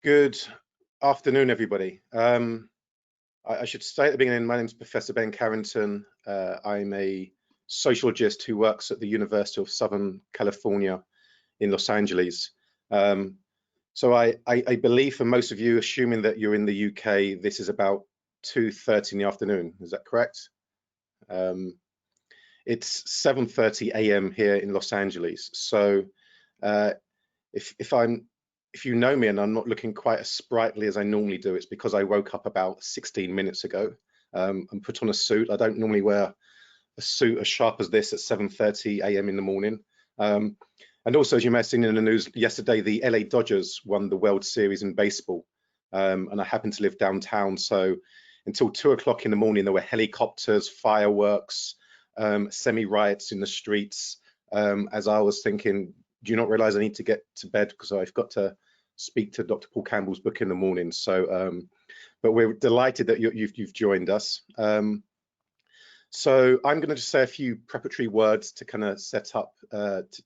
Good afternoon, everybody. I should say at the beginning, my name is Professor Ben Carrington. I'm a sociologist who works at the University of Southern California in Los Angeles. So I believe for most of you, assuming that you're in the UK, this is about 2:30 in the afternoon. Is that correct? It's 7:30 a.m. here in Los Angeles. So if you know me and I'm not looking quite as sprightly as I normally do, it's because I woke up about 16 minutes ago and put on a suit. I don't normally wear a suit as sharp as this at 7:30 a.m. in the morning. And also, as you may have seen in the news yesterday, the LA Dodgers won the World Series in baseball. And I happen to live downtown, so until 2 o'clock in the morning, there were helicopters, fireworks, semi-riots in the streets. As I was thinking, do you not realize I need to get to bed because I've got to speak to Dr. Paul Campbell's book in the morning. So, but we're delighted that you've joined us. So I'm going to just say a few preparatory words to kind of set up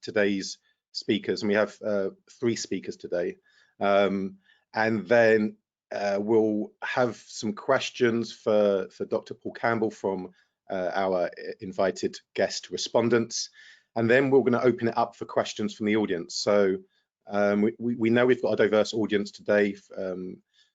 today's speakers. And we have 3 speakers today. And then we'll have some questions for Dr. Paul Campbell from our invited guest respondents. And then we're going to open it up for questions from the audience. So we know we've got a diverse audience today.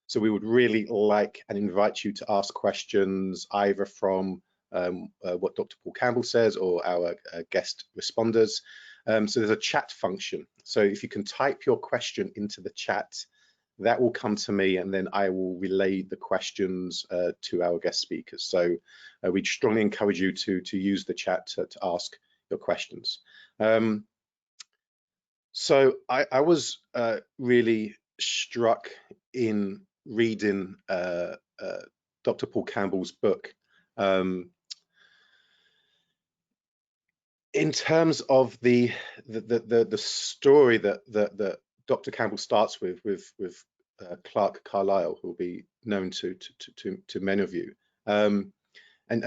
So we would really like and invite you to ask questions either from what Dr. Paul Campbell says or our guest responders. So there's a chat function. So if you can type your question into the chat, that will come to me and then I will relay the questions to our guest speakers. So we strongly encourage you to use the chat to ask your questions. So I was really struck in reading Dr. Paul Campbell's book. In terms of the story that Dr. Campbell starts with Clark Carlisle, who will be known to many of you, and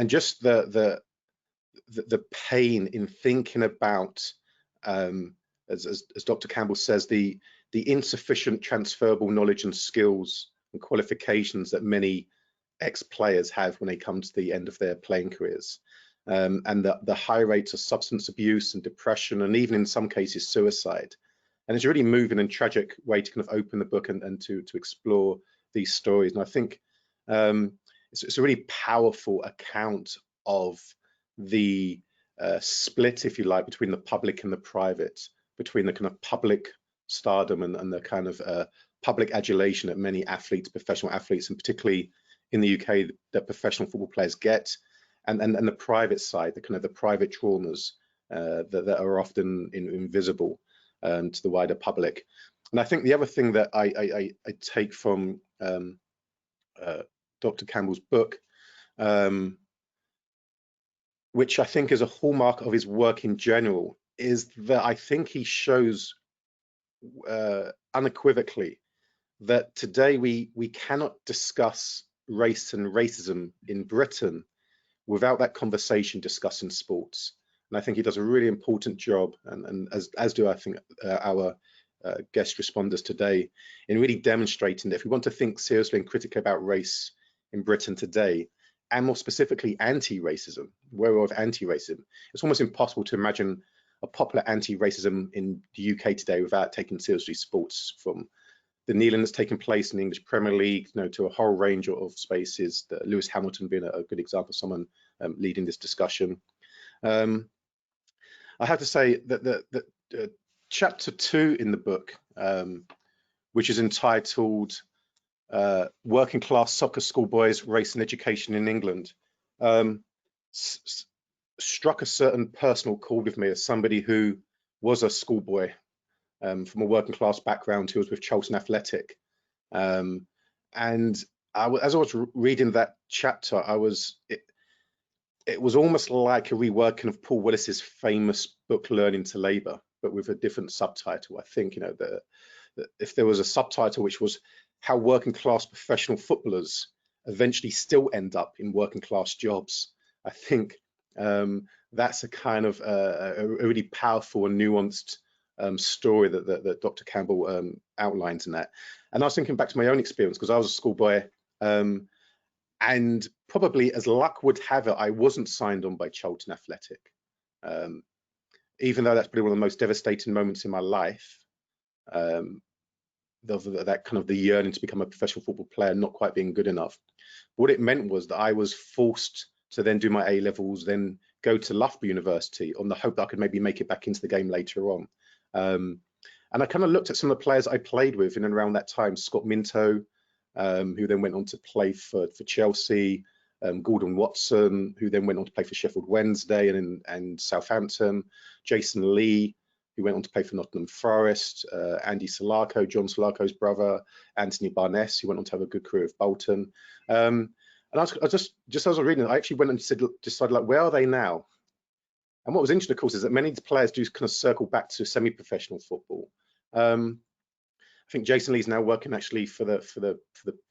just the pain in thinking about, as Dr. Campbell says, the insufficient transferable knowledge and skills and qualifications that many ex-players have when they come to the end of their playing careers. And the high rates of substance abuse and depression, and even in some cases suicide. And it's a really moving and tragic way to kind of open the book and to explore these stories. And I think it's a really powerful account of the split, if you like, between the public and the private, between the kind of public stardom and the kind of public adulation that many athletes, professional athletes, and particularly in the UK, that professional football players get. And the private side, the kind of the private traumas that are often invisible to the wider public. And I think the other thing that I take from Dr. Campbell's book, which I think is a hallmark of his work in general, is that I think he shows unequivocally that today we cannot discuss race and racism in Britain without that conversation discussing sports. And I think he does a really important job, and as do I think our guest responders today, in really demonstrating that if we want to think seriously and critically about race in Britain today, and more specifically anti-racism, where we're of anti-racism, it's almost impossible to imagine a popular anti-racism in the UK today without taking seriously sports, from the kneeling that's taken place in the English Premier League, to a whole range of spaces. Lewis Hamilton being a good example of someone leading this discussion. I have to say that chapter 2 in the book, which is entitled "Working Class Soccer Schoolboys, Race and Education in England," struck a certain personal chord with me as somebody who was a schoolboy from a working class background who was with Charlton Athletic. And as I was reading that chapter, it was almost like a reworking of Paul Willis's famous book Learning to Labour, but with a different subtitle. I think, if there was a subtitle which was how working class professional footballers eventually still end up in working class jobs, I think that's a kind of a really powerful and nuanced story that Dr. Campbell outlines in that. And I was thinking back to my own experience, because I was a schoolboy, and probably as luck would have it, I wasn't signed on by Charlton Athletic. Even though that's probably one of the most devastating moments in my life, that kind of the yearning to become a professional football player not quite being good enough. What it meant was that I was forced to then do my A-levels, then go to Loughborough University on the hope that I could maybe make it back into the game later on. And I kind of looked at some of the players I played with in and around that time. Scott Minto, who then went on to play for Chelsea, Gordon Watson, who then went on to play for Sheffield Wednesday and Southampton, Jason Lee, who went on to play for Nottingham Forest, Andy Solarco, John Solarco's brother, Anthony Barnes, who went on to have a good career with Bolton. And I just as I was reading it, I actually went and decided, like, where are they now? And what was interesting, of course, is that many of the players do kind of circle back to semi-professional football. I think Jason Lee's now working actually for the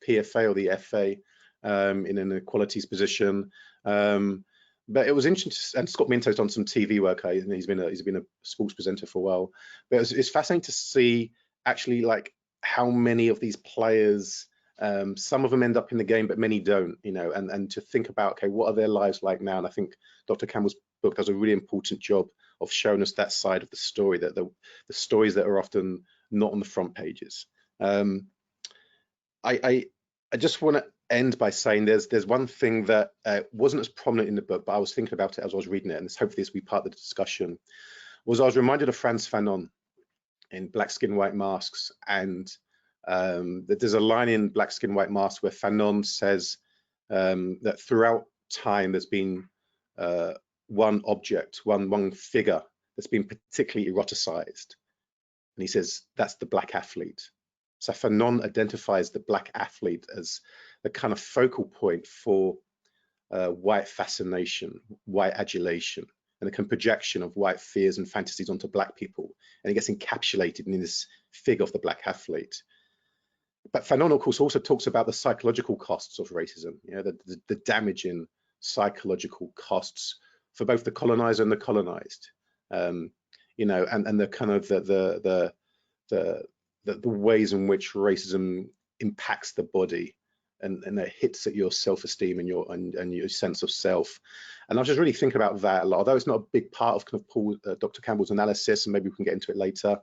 PFA or the FA in an equalities position. But it was interesting, and Scott Minto's done some TV work. He's been a sports presenter for a while. But it's fascinating to see actually like how many of these players, some of them end up in the game, but many don't. You know, and to think about, okay, what are their lives like now? And I think Dr. Campbell's book does a really important job of showing us that side of the story, that the stories that are often not on the front pages. I just want to end by saying there's one thing that wasn't as prominent in the book, but I was thinking about it as I was reading it, and hopefully this will be part of the discussion. Was I was reminded of Frantz Fanon in Black Skin, White Masks, and that there's a line in Black Skin, White Masks where Fanon says that throughout time there's been one object, one figure that's been particularly eroticized, and he says that's the black athlete. So Fanon identifies the black athlete as the kind of focal point for white fascination, white adulation, and the kind of projection of white fears and fantasies onto black people, and it gets encapsulated in this figure of the black athlete. But Fanon, of course, also talks about the psychological costs of racism, you know, the damaging psychological costs for both the colonizer and the colonized, you know, and the kind of the ways in which racism impacts the body and it hits at your self-esteem and your sense of self. And I was just really thinking about that a lot, although it's not a big part of kind of Dr. Campbell's analysis, and maybe we can get into it later.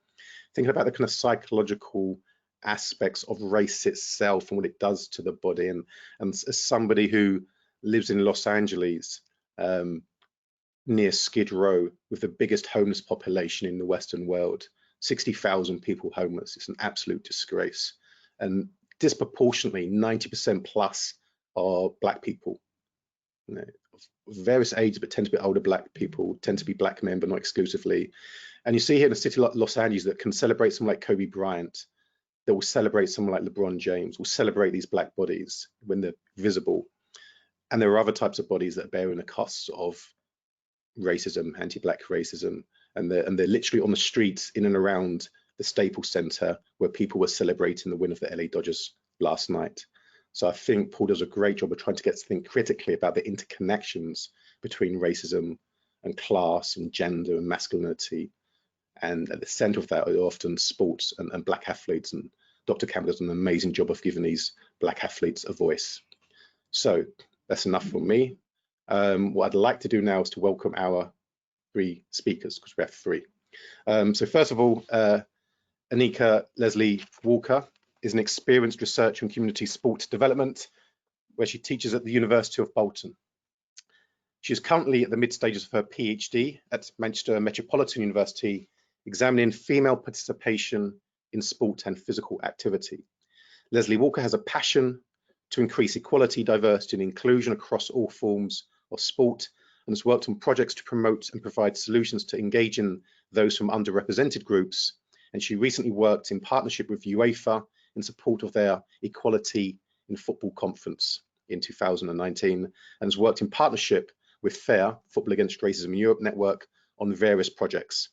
Thinking about the kind of psychological aspects of race itself and what it does to the body. And as somebody who lives in Los Angeles, near Skid Row, with the biggest homeless population in the Western world, 60,000 people homeless. It's an absolute disgrace. And disproportionately, 90% plus are black people, you know, of various ages, but tend to be older black people, tend to be black men, but not exclusively. And you see here in a city like Los Angeles that can celebrate someone like Kobe Bryant, that will celebrate someone like LeBron James, will celebrate these black bodies when they're visible. And there are other types of bodies that are bearing the costs of racism, anti-black racism, and they're literally on the streets in and around the Staples Center where people were celebrating the win of the LA Dodgers last night. So I think Paul does a great job of trying to get to think critically about the interconnections between racism and class and gender and masculinity. And at the center of that are often sports and black athletes. And Dr. Campbell does an amazing job of giving these black athletes a voice. So that's enough from me. What I'd like to do now is to welcome our three speakers, because we have three. So first of all, Anika Leslie Walker is an experienced researcher in community sports development, where she teaches at the University of Bolton. She is currently at the mid stages of her PhD at Manchester Metropolitan University, examining female participation in sport and physical activity. Leslie Walker has a passion to increase equality, diversity, and inclusion across all forms of sport, and has worked on projects to promote and provide solutions to engaging those from underrepresented groups. And she recently worked in partnership with UEFA in support of their Equality in Football conference in 2019, and has worked in partnership with FAIR, Football Against Racism in Europe network, on various projects.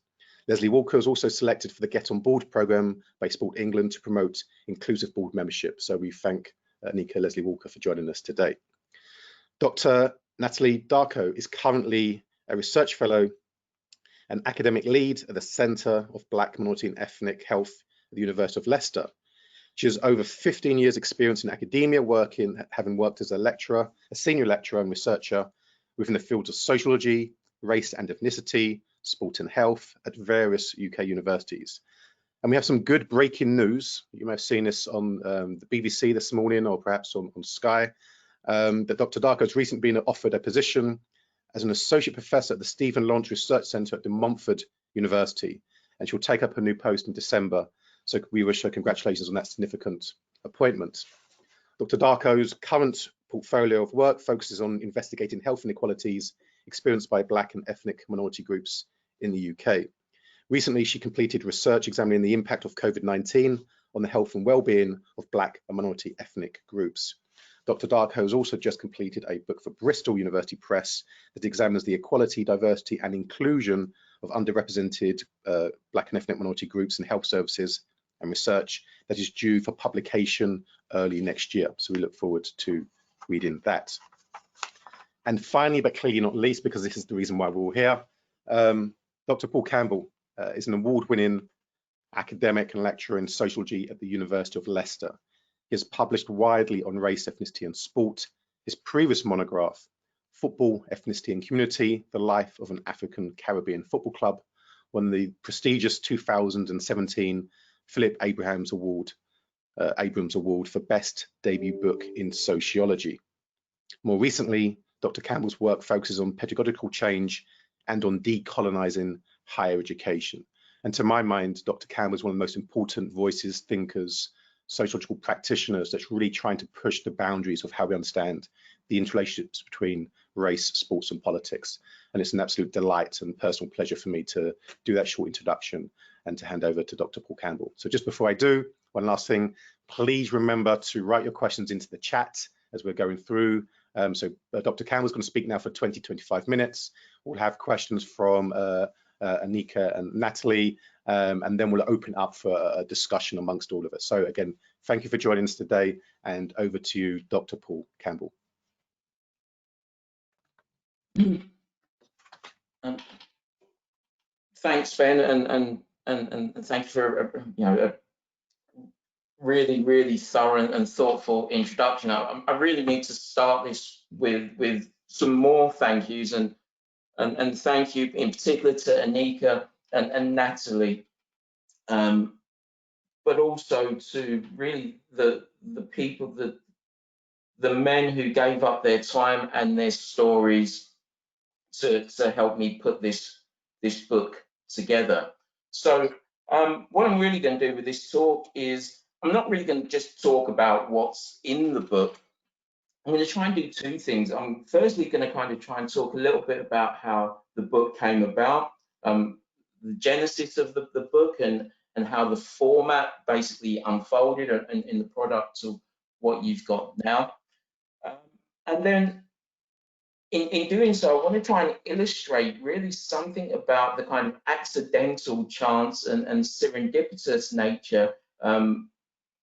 Leslie Walker was also selected for the Get On Board programme by Sport England to promote inclusive board membership. So we thank Anika Leslie Walker for joining us today. Dr. Natalie Darko is currently a research fellow an academic lead at the Centre of Black, Minority and Ethnic Health at the University of Leicester. She has over 15 years experience in academia, having worked as a lecturer, a senior lecturer and researcher within the fields of sociology, race and ethnicity, sport and health at various UK universities. And we have some good breaking news. You may have seen this on the BBC this morning, or perhaps on Sky, that Dr. Darko has recently been offered a position as an associate professor at the Stephen Lawrence Research Centre at De Montfort University, and she'll take up her new post in December. So we wish her congratulations on that significant appointment. Dr. Darko's current portfolio of work focuses on investigating health inequalities experienced by Black and ethnic minority groups in the UK. Recently, she completed research examining the impact of COVID-19 on the health and well-being of Black and minority ethnic groups. Dr. Darko has also just completed a book for Bristol University Press that examines the equality, diversity and inclusion of underrepresented Black and ethnic minority groups in health services and research, that is due for publication early next year. So we look forward to reading that. And finally, but clearly not least, because this is the reason why we're all here, Dr. Paul Campbell is an award-winning academic and lecturer in sociology at the University of Leicester. He has published widely on race, ethnicity and sport. His previous monograph, Football, Ethnicity and Community, The Life of an African Caribbean Football Club, won the prestigious 2017 Philip Abrahams Award for Best Debut Book in Sociology. More recently, Dr. Campbell's work focuses on pedagogical change and on decolonizing higher education. And to my mind, Dr. Campbell is one of the most important voices, thinkers, sociological practitioners that's really trying to push the boundaries of how we understand the interrelationships between race, sports and politics. And it's an absolute delight and personal pleasure for me to do that short introduction and to hand over to Dr. Paul Campbell. So just before I do, one last thing, please remember to write your questions into the chat as we're going through. Dr. Campbell's going to speak now for 20-25 minutes. We'll have questions from Anika and Natalie, and then we'll open up for a discussion amongst all of us. So again, thank you for joining us today, and over to you, Dr. Paul Campbell. Thanks, Ben, and thank you for a really thorough and thoughtful introduction. I really need to start this with some more thank yous, and thank you in particular to Anika and Natalie, but also to really the people, the men who gave up their time and their stories to help me put this book together. So what I'm really going to do with this talk is, I'm not really going to just talk about what's in the book. I'm going to try and do two things. I'm firstly going to kind of try and talk a little bit about how the book came about, the genesis of the book, and how the format basically unfolded in the product of what you've got now. And then in doing so, I want to try and illustrate really something about the kind of accidental chance and serendipitous nature,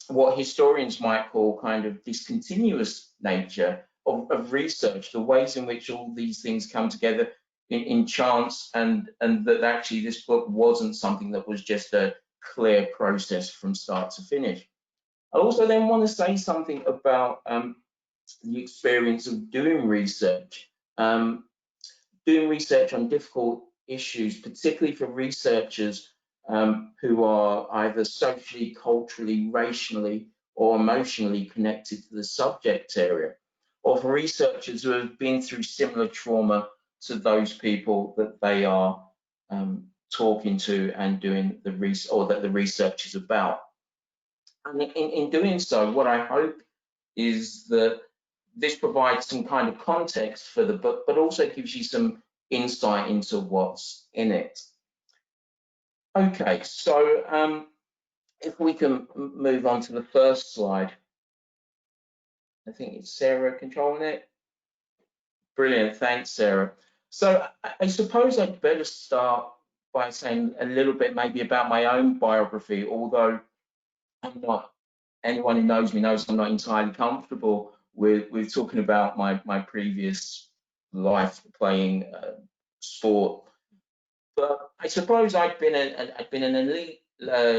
what historians might call kind of discontinuous nature of research, the ways in which all these things come together in chance, and that actually this book wasn't something that was just a clear process from start to finish. I also then want to say something about the experience of doing research on difficult issues, particularly for researchers who are either socially, culturally, racially, or emotionally connected to the subject area, or for researchers who have been through similar trauma to those people that they are talking to and doing the research, or that the research is about. And in doing so, what I hope is that this provides some kind of context for the book, but also gives you some insight into what's in it. Okay, so if we can move on to the first slide. I think it's Sarah controlling it. Brilliant, thanks, Sarah. So I suppose I'd better start by saying a little bit maybe about my own biography, although I'm not, anyone who knows me knows I'm not entirely comfortable with talking about my previous life playing sport. But I suppose I'd been an elite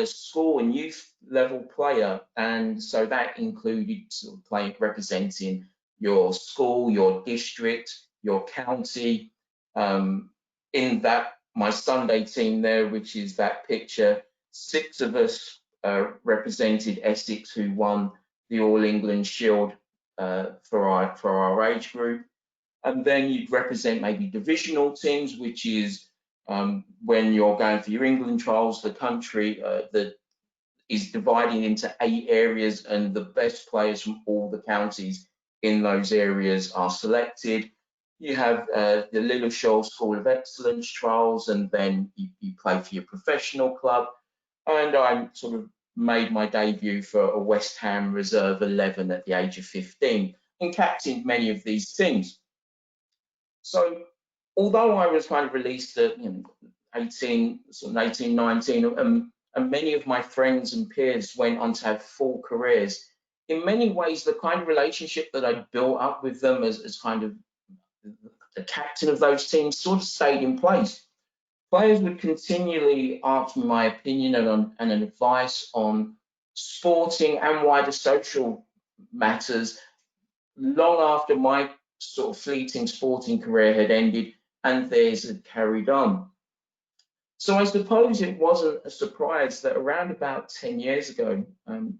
school and youth level player, and so that included sort of playing, representing your school, your district, your county. In that, my Sunday team there, which is that picture, 6 of us represented Essex, who won the All England Shield for our age group. And then you'd represent maybe divisional teams, which is when you're going for your England trials, the country that is divided into 8 areas, and the best players from all the counties in those areas are selected. You have the Lilleshall School of Excellence trials, and then you play for your professional club. And I sort of made my debut for a West Ham Reserve 11 at the age of 15 and captained many of these teams. So although I was kind of released at 18, 19, and many of my friends and peers went on to have full careers, in many ways, the kind of relationship that I built up with them as kind of the captain of those teams sort of stayed in place. Players would continually ask me my opinion and advice on sporting and wider social matters long after my sort of fleeting sporting career had ended and theirs had carried on. So I suppose it wasn't a surprise that around about 10 years ago,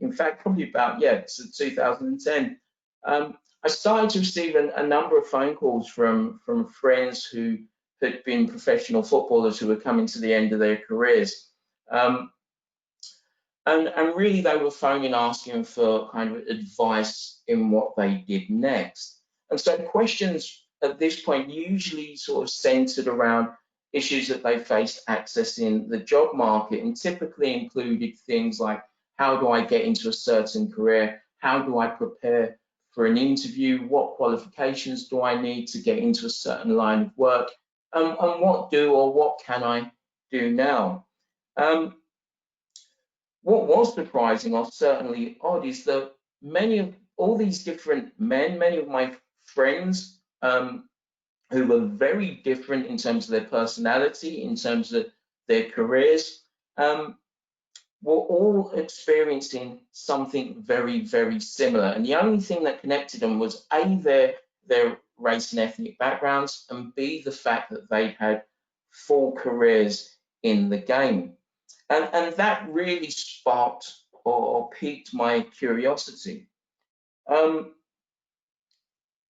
in fact, probably about, 2010, I started to receive a number of phone calls from friends who had been professional footballers who were coming to the end of their careers. And really they were phoning asking for kind of advice in what they did next. And so questions at this point usually sort of centered around issues that they faced accessing the job market, and typically included things like, how do I get into a certain career? How do I prepare for an interview? What qualifications do I need to get into a certain line of work? And what can I do now? What was surprising, or certainly odd, is that all these different men, many of my friends who were very different in terms of their personality, in terms of their careers, were all experiencing something very, very similar. And the only thing that connected them was A, their race and ethnic backgrounds, and B, the fact that they had full careers in the game. And that really sparked or piqued my curiosity.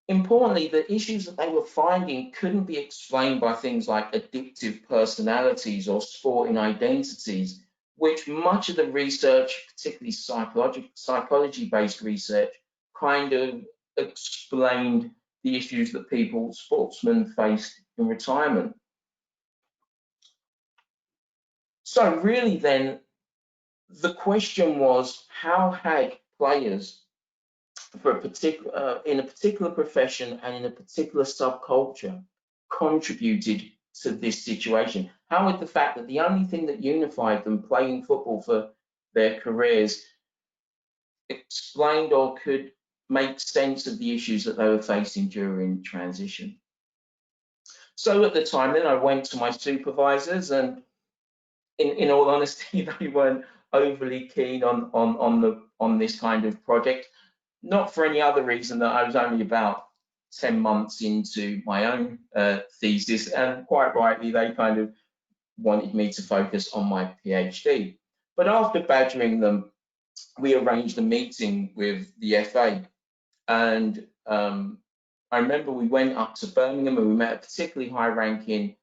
Importantly, the issues that they were finding couldn't be explained by things like addictive personalities or sporting identities, which much of the research, particularly psychology-based research, kind of explained the issues that sportsmen faced in retirement. So really then, the question was, how had players for in a particular profession and in a particular subculture contributed to this situation? How would the fact that the only thing that unified them, playing football for their careers, explained or could make sense of the issues that they were facing during transition? So at the time then, I went to my supervisors, and in all honesty, they weren't overly keen on this kind of project. Not for any other reason that I was only about 10 months into my own thesis, and quite rightly, they kind of wanted me to focus on my PhD. But after badgering them, we arranged a meeting with the FA, and I remember we went up to Birmingham and we met a particularly high-ranking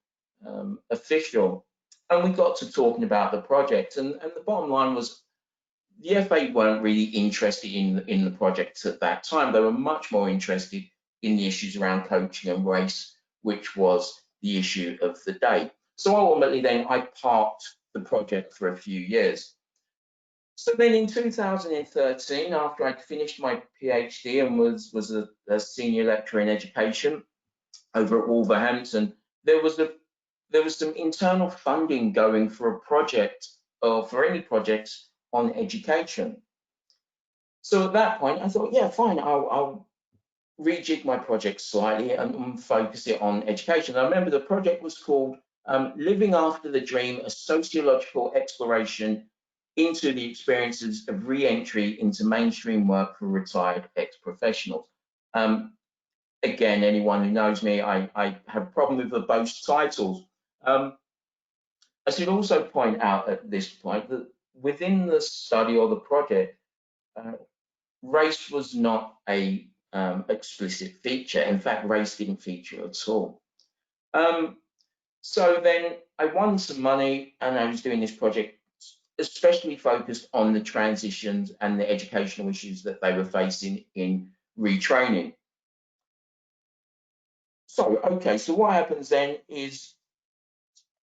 official, and we got to talking about the project. And the bottom line was, the FA weren't really interested in the project at that time. They were much more interested in the issues around coaching and race, which was the issue of the day. So ultimately then I parked the project for a few years. So then in 2013, after I'd finished my PhD and was a senior lecturer in education over at Wolverhampton, there was some internal funding going for a project, or for any projects on education. So at that point, I thought, yeah, fine, I'll rejig my project slightly and focus it on education. I remember the project was called Living After the Dream, a sociological exploration into the experiences of re-entry into mainstream work for retired ex-professionals. Again, anyone who knows me, I have a problem with both titles. I should also point out at this point that within the study or the project, race was not a explicit feature. In fact, race didn't feature at all. So then I won some money and I was doing this project, especially focused on the transitions and the educational issues that they were facing in retraining. So, okay, so what happens then is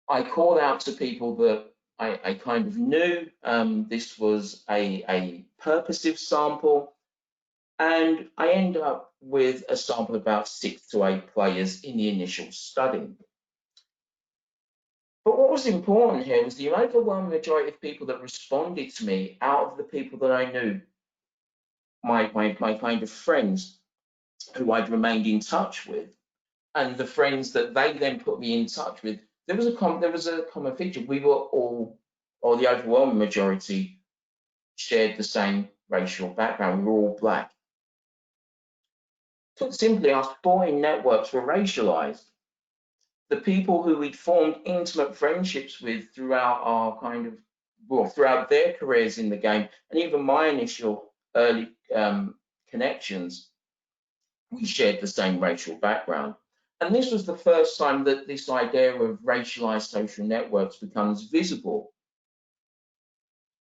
I called out to people that I kind of knew. This was a purposive sample, and I end up with a sample of about 6 to 8 players in the initial study. But what was important here was the overwhelming majority of people that responded to me, out of the people that I knew, my kind of friends who I'd remained in touch with, and the friends that they then put me in touch with, there was a common feature. We were all, or the overwhelming majority, shared the same racial background. We were all Black. Put simply, our sporting networks were racialized. The people who we'd formed intimate friendships with throughout our throughout their careers in the game, and even my initial early connections, we shared the same racial background. And this was the first time that this idea of racialized social networks becomes visible.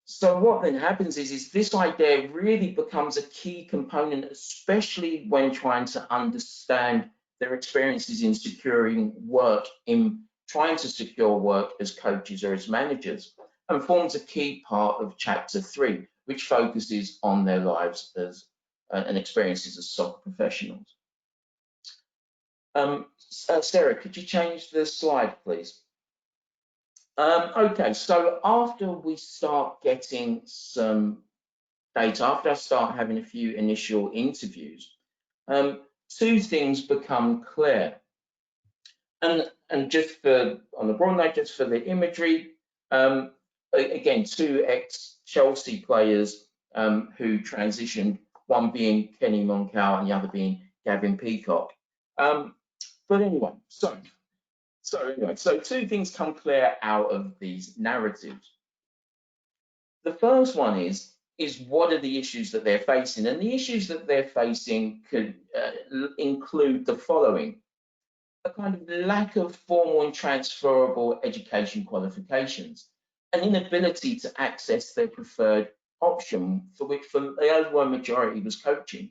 So what then happens is this idea really becomes a key component, especially when trying to understand their experiences in securing work, in trying to secure work as coaches or as managers, and forms a key part of chapter 3, which focuses on their lives as and experiences as soccer professionals. Sarah, could you change the slide, please? Okay, so after we start getting some data, after I start having a few initial interviews, 2 things become clear. And just on the broad note, just for the imagery, again, 2 ex-Chelsea players who transitioned, one being Kenny Moncao and the other being Gavin Peacock. But anyway, so 2 things come clear out of these narratives. The first one is what are the issues that they're facing? And the issues that they're facing could include the following: a kind of lack of formal and transferable education qualifications, an inability to access their preferred option, for which for the overwhelming majority was coaching,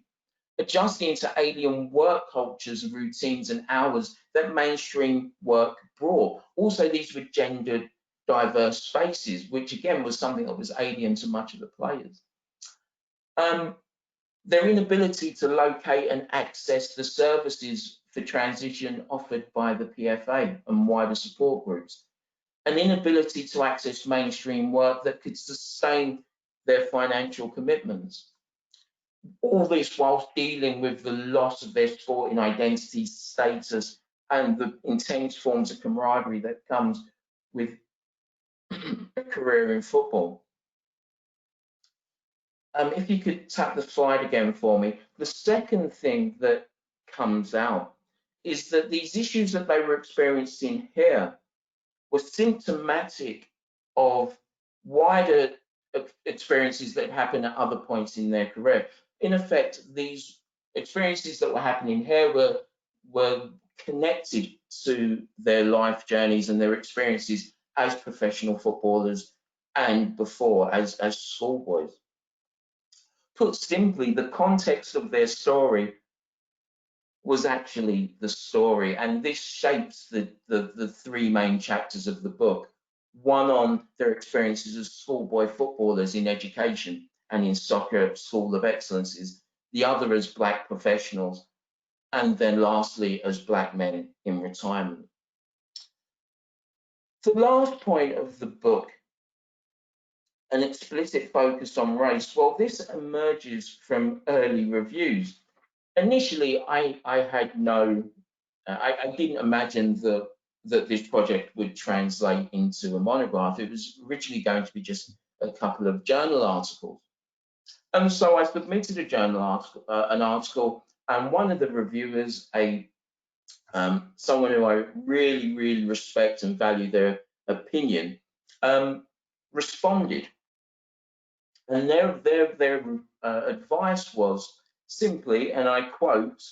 adjusting to alien work cultures, routines and hours that mainstream work brought. Also, these were gendered, diverse spaces, which again was something that was alien to much of the players. Their inability to locate and access the services for transition offered by the PFA and wider support groups, an inability to access mainstream work that could sustain their financial commitments. All this whilst dealing with the loss of their sporting identity, status, and the intense forms of camaraderie that comes with a career in football. If you could tap the slide again for me. The second thing that comes out is that these issues that they were experiencing here were symptomatic of wider experiences that happen at other points in their career. In effect, these experiences that were happening here were connected to their life journeys and their experiences as professional footballers and before as schoolboys. Put simply, the context of their story was actually the story, and this shapes the 3 main chapters of the book. One on their experiences as schoolboy footballers in education and in soccer school of excellences, the other as Black professionals, and then lastly as Black men in retirement. The last point of the book, an explicit focus on race, well, this emerges from early reviews. Initially, I had I didn't imagine that that this project would translate into a monograph. It was originally going to be just a couple of journal articles. And so I submitted a journal article, an article, and one of the reviewers, someone who I really, really respect and value their opinion, responded. And their advice was simply, and I quote,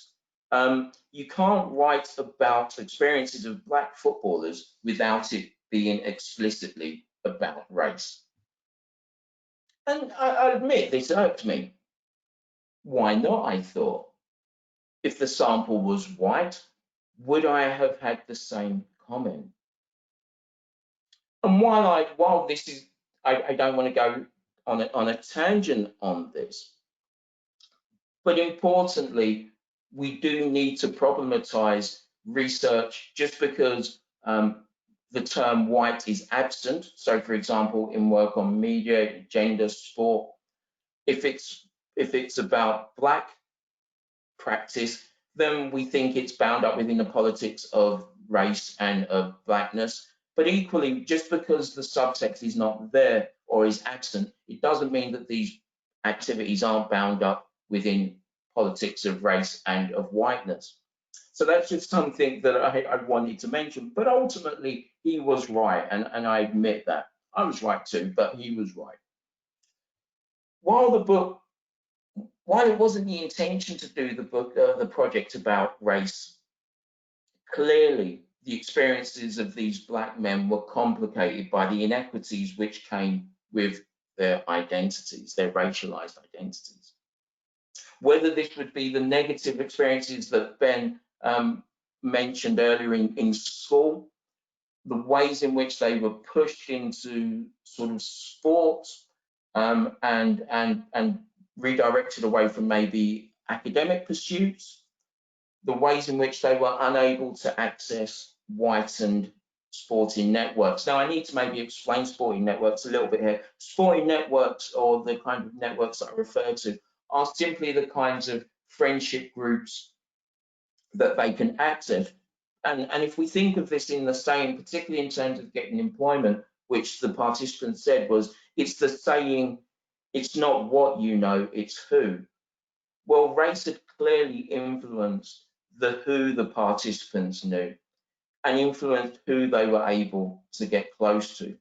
you can't write about experiences of Black footballers without it being explicitly about race. And I admit this irked me. Why not, I thought. If the sample was white, would I have had the same comment? And while this is, I don't want to go on a tangent on this, but importantly, we do need to problematize research just because the term white is absent. So, for example, in work on media, gender, sport, if it's about Black practice, then we think it's bound up within the politics of race and of Blackness. But equally, just because the subtext is not there or is absent, it doesn't mean that these activities aren't bound up within politics of race and of whiteness. So that's just something that I wanted to mention. But ultimately, he was right, and I admit that. I was right too, but he was right. While it wasn't the intention to do the project about race, clearly the experiences of these Black men were complicated by the inequities which came with their identities, their racialized identities. Whether this would be the negative experiences that Ben mentioned earlier in school, the ways in which they were pushed into sort of sports and redirected away from maybe academic pursuits, the ways in which they were unable to access whitened sporting networks. Now, I need to maybe explain sporting networks a little bit here. Sporting networks, or the kind of networks that I refer to, are simply the kinds of friendship groups that they can access. And if we think of this in the same, particularly in terms of getting employment, which the participants said was, it's the saying, it's not what you know, it's who. Well, race had clearly influenced who the participants knew and influenced who they were able to get close to.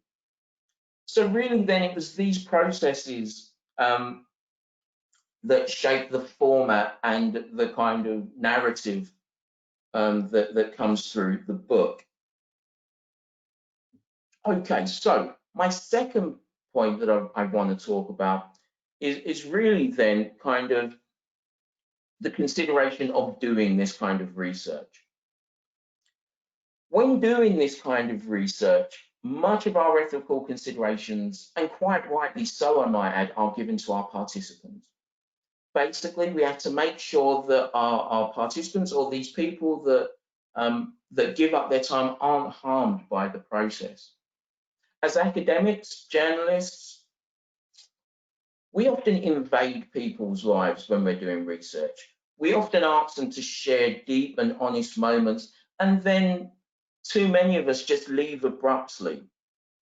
So really then it was these processes that shaped the format and the kind of narrative that comes through the book. Okay, so my second point that I want to talk about is really then kind of the consideration of doing this kind of research. When doing this kind of research, much of our ethical considerations, and quite rightly so, I might add, are given to our participants. Basically, we have to make sure that our participants, or these people that give up their time, aren't harmed by the process. As academics, journalists, we often invade people's lives when we're doing research. We often ask them to share deep and honest moments, and then too many of us just leave abruptly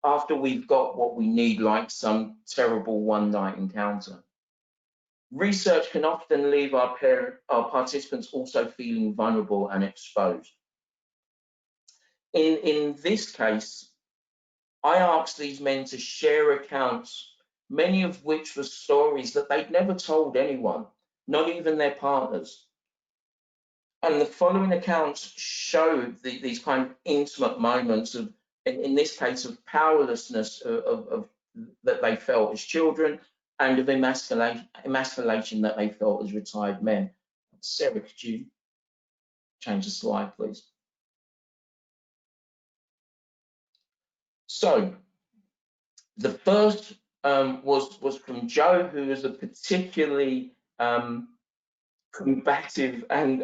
after we've got what we need, like some terrible one-night encounter. Research can often leave our participants also feeling vulnerable and exposed. In this case, I asked these men to share accounts, many of which were stories that they'd never told anyone, not even their partners. And the following accounts showed these kind of intimate moments of, in this case, of powerlessness that they felt as children, and of emasculation that they felt as retired men. Sarah, could you change the slide, please? So the first was from Joe, who was a particularly combative and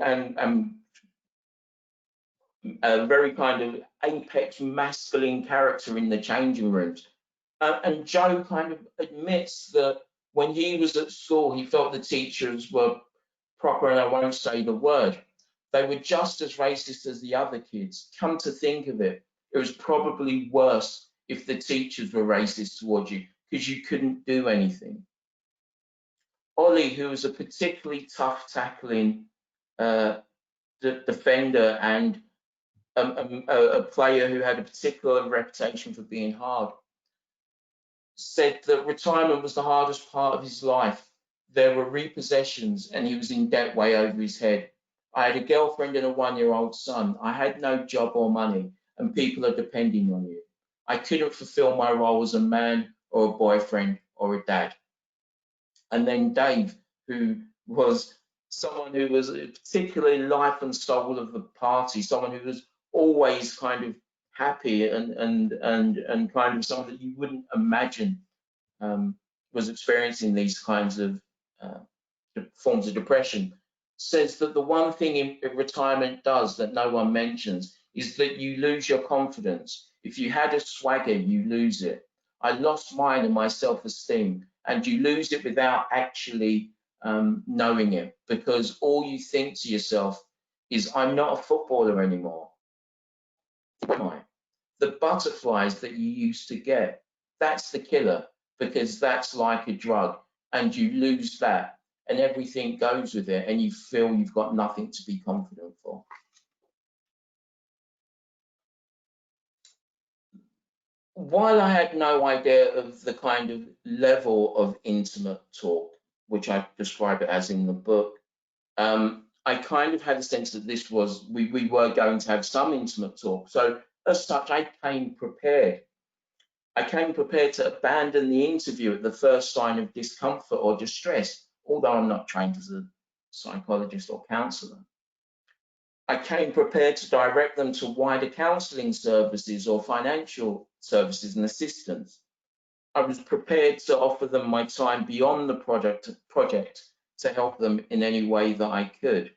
a very kind of apex masculine character in the changing rooms. And Joe kind of admits that when he was at school, he felt the teachers were proper, and I won't say the word. They were just as racist as the other kids. Come to think of it, it was probably worse if the teachers were racist towards you because you couldn't do anything. Ollie, who was a particularly tough tackling defender and a player who had a particular reputation for being hard, said that retirement was the hardest part of his life. There were repossessions and he was in debt way over his head. I had a girlfriend and a 1-year-old son. I had no job or money and people are depending on you. I couldn't fulfill my role as a man or a boyfriend or a dad. And then Dave, who was someone who was particularly life and soul of the party, someone who was always kind of happy and kind of someone that you wouldn't imagine was experiencing these kinds of forms of depression, says that the one thing in retirement does that no one mentions is that you lose your confidence. If you had a swagger, you lose it. I lost mine and my self-esteem, and you lose it without actually knowing it, because all you think to yourself is, I'm not a footballer anymore. The butterflies that you used to get, that's the killer, because that's like a drug, and you lose that and everything goes with it and you feel you've got nothing to be confident for. While I had no idea of the kind of level of intimate talk, which I describe it as in the book, I kind of had a sense that this was, we were going to have some intimate talk. So as such, I came prepared. I came prepared to abandon the interview at the first sign of discomfort or distress, although I'm not trained as a psychologist or counsellor. I came prepared to direct them to wider counselling services or financial services and assistance. I was prepared to offer them my time beyond the project to help them in any way that I could.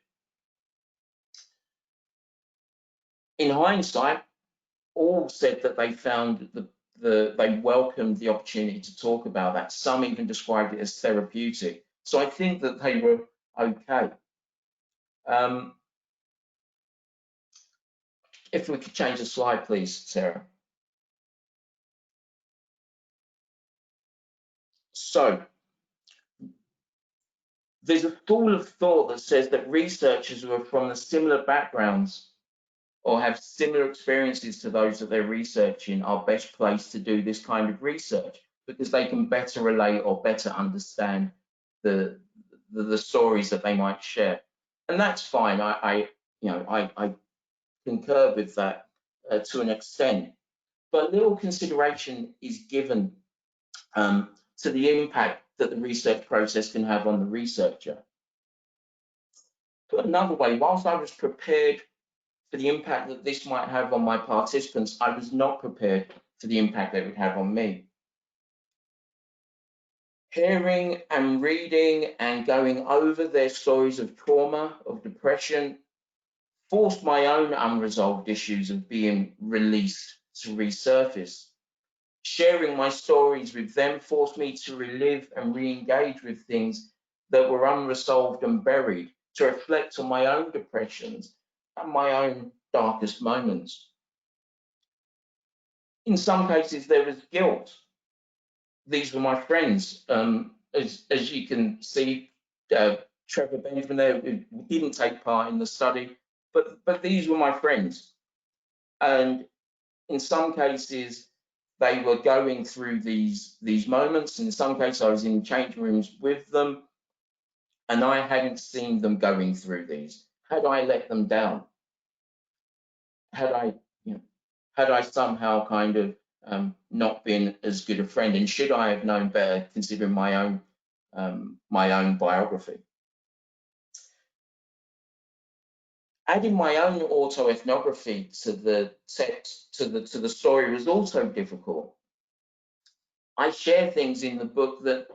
In hindsight, all said that they found they welcomed the opportunity to talk about that. Some even described it as therapeutic. So I think that they were okay. If we could change the slide, please, Sarah. So there's a school of thought that says that researchers who are from the similar backgrounds or have similar experiences to those that they're researching are best placed to do this kind of research because they can better relate or better understand the stories that they might share. And that's fine. I concur with that to an extent. But little consideration is given to the impact that the research process can have on the researcher. Put another way, whilst I was prepared for the impact that this might have on my participants, I was not prepared for the impact they would have on me. Hearing and reading and going over their stories of trauma, of depression, forced my own unresolved issues of being released to resurface. Sharing my stories with them forced me to relive and re-engage with things that were unresolved and buried, to reflect on my own depressions and my own darkest moments. In some cases, there was guilt. These were my friends. As you can see, Trevor Benjamin there, who didn't take part in the study, but these were my friends. And in some cases, they were going through these moments. In some cases, I was in changing rooms with them, and I hadn't seen them going through these. Had I let them down? Had I somehow kind of not been as good a friend? And should I have known better, considering my own biography? Adding my own autoethnography to the text, to the story was also difficult. I share things in the book that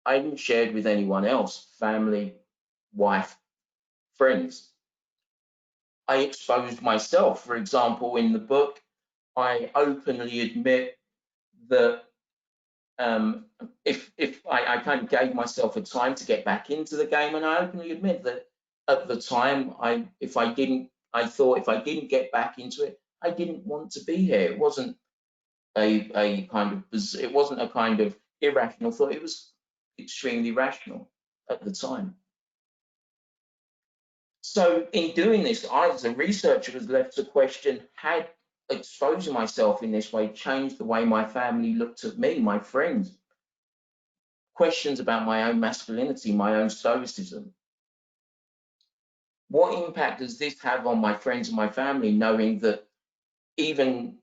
I hadn't shared with anyone else, family, wife, friends. I exposed myself. For example, in the book, I openly admit that if I kind of gave myself a time to get back into the game, and I openly admit that at the time, I thought if I didn't get back into it, I didn't want to be here. It wasn't a kind of, it wasn't a kind of irrational thought. It was extremely rational at the time. So in doing this, I as a researcher was left to question, had exposing myself in this way changed the way my family looked at me, my friends? Questions about my own masculinity, my own stoicism. What impact does this have on my friends and my family, knowing that even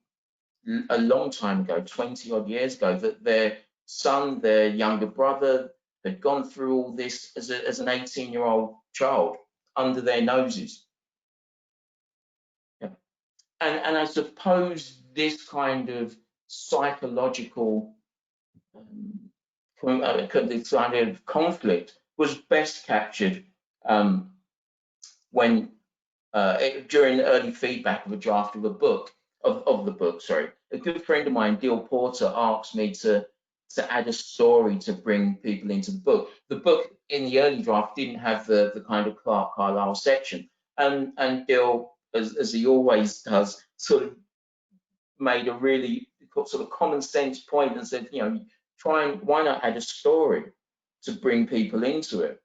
a long time ago, 20 odd years ago, that their son, their younger brother, had gone through all this as an 18-year-old child under their noses? Yeah. And I suppose this kind of psychological this kind of conflict was best captured when during the early feedback of a draft of a book, of the book, sorry. A good friend of mine, Dill Porter, asked me to add a story to bring people into the book. The book in the early draft didn't have the kind of Clark Carlisle section. And Dill, as he always does, sort of made a really sort of common sense point and said, you know, why not add a story to bring people into it?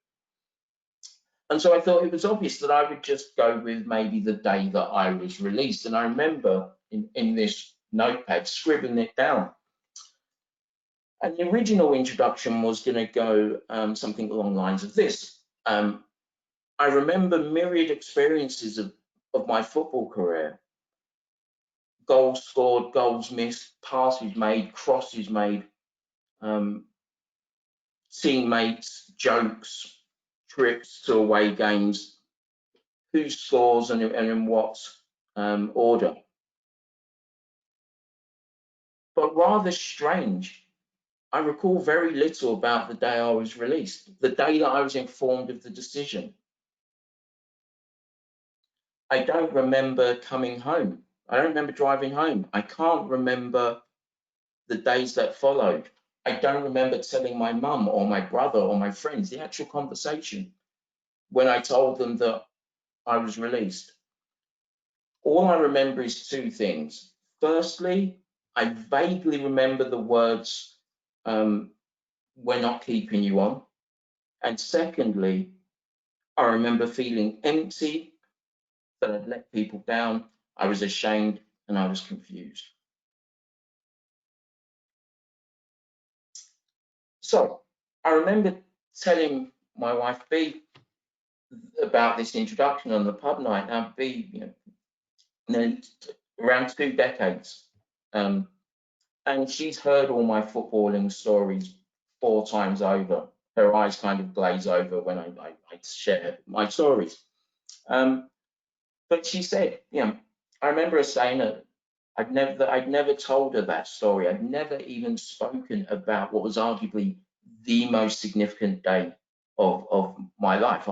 And so I thought it was obvious that I would just go with maybe the day that I was released. And I remember in this notepad scribbling it down. And the original introduction was going to go something along the lines of this. I remember myriad experiences of my football career. Goals scored, goals missed, passes made, crosses made, teammates, jokes, trips to away games, who scores and in what order. But rather strange, I recall very little about the day I was released, the day that I was informed of the decision. I don't remember coming home. I don't remember driving home. I can't remember the days that followed. I don't remember telling my mum or my brother or my friends the actual conversation when I told them that I was released. All I remember is two things. Firstly, I vaguely remember the words, "We're not keeping you on." And secondly, I remember feeling empty, that I'd let people down. I was ashamed and I was confused. So I remember telling my wife B about this introduction on the pub night. Now B, you know, around 2 decades, and she's heard all my footballing stories 4 times over. Her eyes kind of glaze over when I share my stories. But she said, you know, I remember her saying that I'd never told her that story. I'd never even spoken about what was arguably the most significant day of my life.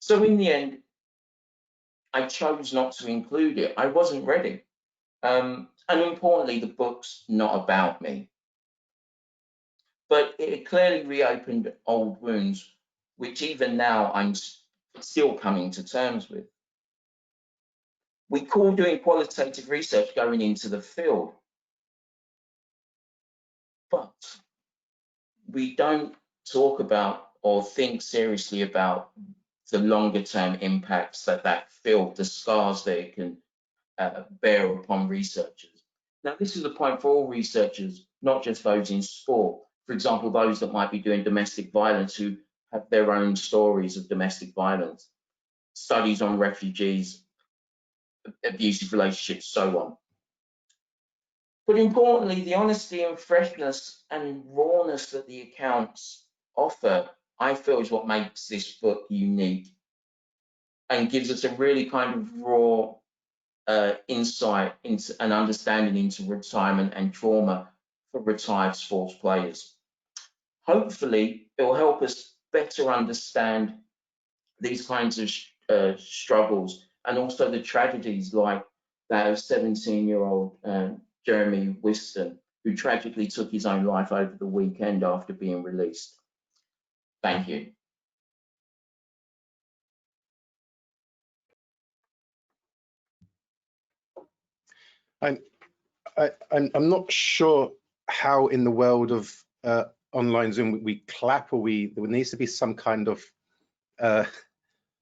So in the end, I chose not to include it. I wasn't ready. And importantly, the book's not about me. But it clearly reopened old wounds, which even now I'm still coming to terms with. We call doing qualitative research going into the field, but we don't talk about or think seriously about the longer term impacts that field, the scars that it can bear upon researchers. Now, this is a point for all researchers, not just those in sport. For example, those that might be doing domestic violence who have their own stories of domestic violence, studies on refugees, abusive relationships, so on. But importantly, the honesty and freshness and rawness that the accounts offer, I feel, is what makes this book unique and gives us a really kind of raw insight into an understanding into retirement and trauma for retired sports players. Hopefully, it will help us better understand these kinds of struggles and also the tragedies like that of 17-year-old Jeremy Whiston, who tragically took his own life over the weekend after being released. Thank you. I'm not sure how in the world of online Zoom we clap, or there needs to be some kind of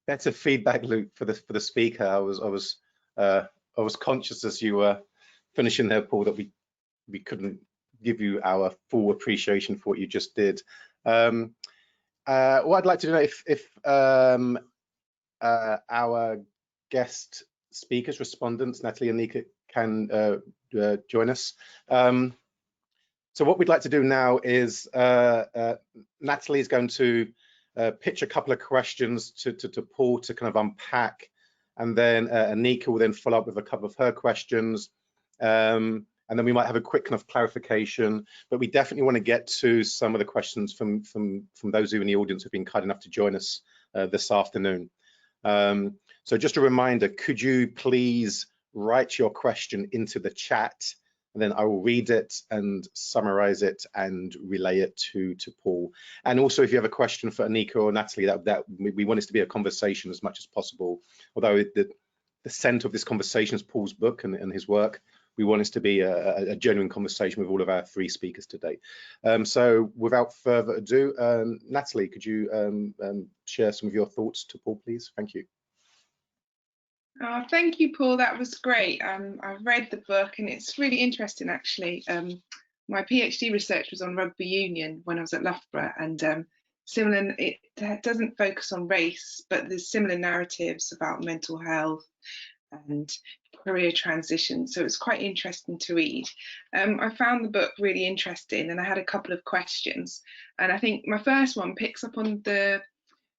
better feedback loop for the speaker. I was conscious as you were finishing there, Paul, that we couldn't give you our full appreciation for what you just did. What I'd like to know, if our guest speakers, respondents, Natalie and Nika, can join us. So what we'd like to do now is Natalie is going to pitch a couple of questions to Paul to kind of unpack, and then Anika will then follow up with a couple of her questions, and then we might have a quick kind of clarification. But we definitely want to get to some of the questions from those who in the audience have been kind enough to join us this afternoon. So just a reminder, could you please write your question into the chat, and then I will read it and summarize it and relay it to Paul. And also, if you have a question for Anika or Natalie, that we want this to be a conversation as much as possible. Although the center of this conversation is Paul's book and his work, we want this to be a genuine conversation with all of our three speakers today. So without further ado, Natalie, could you share some of your thoughts to Paul, please? Thank you. Oh, thank you, Paul. That was great. I've read the book and it's really interesting, actually. My PhD research was on rugby union when I was at Loughborough, and similar. It doesn't focus on race, but there's similar narratives about mental health and career transition. So it's quite interesting to read. I found the book really interesting, and I had a couple of questions. And I think my first one picks up on the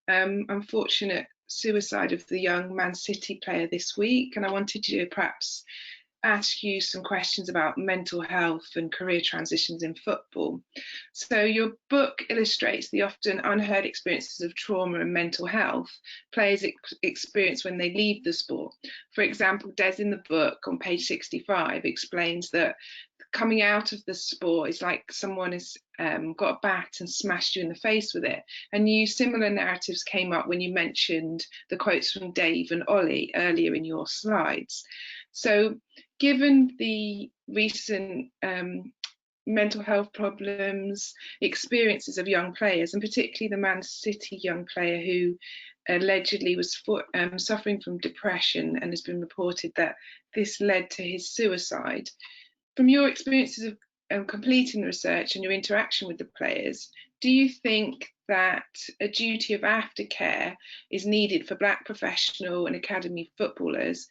unfortunate suicide of the young Man City player this week, and I wanted to perhaps ask you some questions about mental health and career transitions in football. So your book illustrates the often unheard experiences of trauma and mental health players experience when they leave the sport. For example, Des in the book on page 65 explains that coming out of the sport is like someone has got a bat and smashed you in the face with it. And similar narratives came up when you mentioned the quotes from Dave and Ollie earlier in your slides. So given the recent mental health problems, experiences of young players, and particularly the Man City young player who allegedly was suffering from depression, and has been reported that this led to his suicide, from your experiences of completing the research and your interaction with the players, do you think that a duty of aftercare is needed for Black professional and academy footballers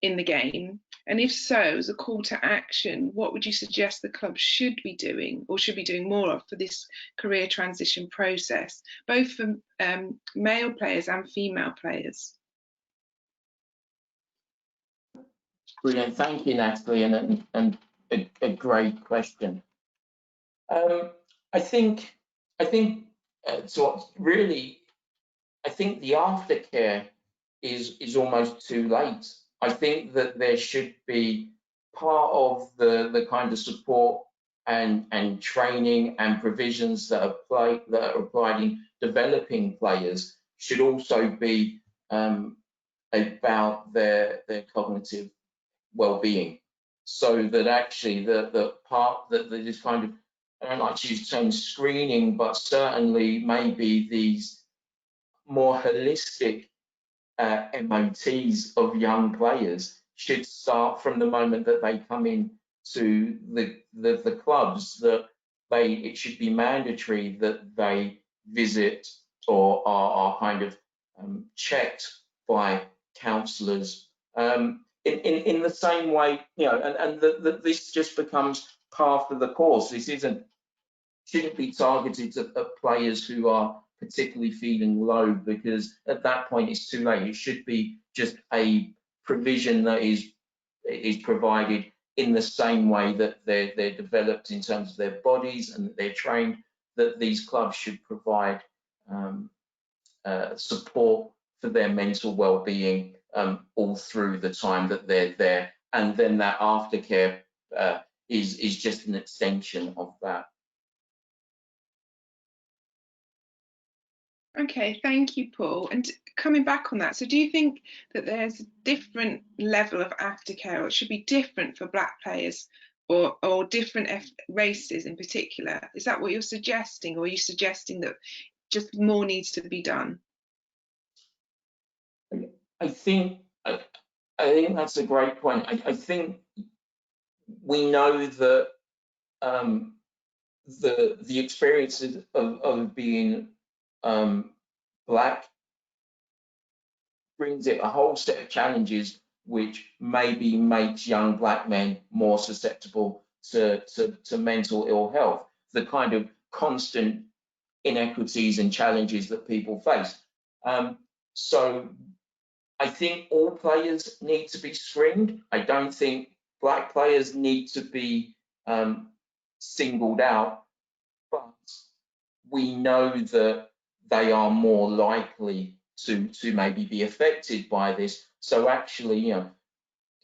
in the game? And if so, as a call to action, what would you suggest the club should be doing, or should be doing more of, for this career transition process, both for male players and female players? Brilliant, thank you, Natalie, and a great question. I think so. Really, I think the aftercare is almost too late. I think that there should be part of the kind of support and training and provisions that are applied in developing players should also be about their cognitive well-being, so that actually the part that is kind of, I don't like to use the term screening, but certainly maybe these more holistic MOTs of young players should start from the moment that they come in to the clubs, that it should be mandatory that they visit or are kind of checked by counsellors. In the same way, you know, and this just becomes part of the course. This shouldn't be targeted at players who are particularly feeling low, because at that point it's too late. It should be just a provision that is provided in the same way that they're developed in terms of their bodies and that they're trained. That these clubs should provide support for their mental well-being all through the time that they're there, and then that aftercare is just an extension of that. Okay, thank you, Paul. And coming back on that, so do you think that there's a different level of aftercare, or it should be different for Black players or different races in particular? Is that what you're suggesting, or are you suggesting that just more needs to be done? I think that's a great point. I think we know that the experiences of being Black brings it a whole set of challenges, which maybe makes young Black men more susceptible to mental ill health, the kind of constant inequities and challenges that people face. So I think all players need to be screened. I don't think Black players need to be singled out, but we know that they are more likely to maybe be affected by this. So actually, you know,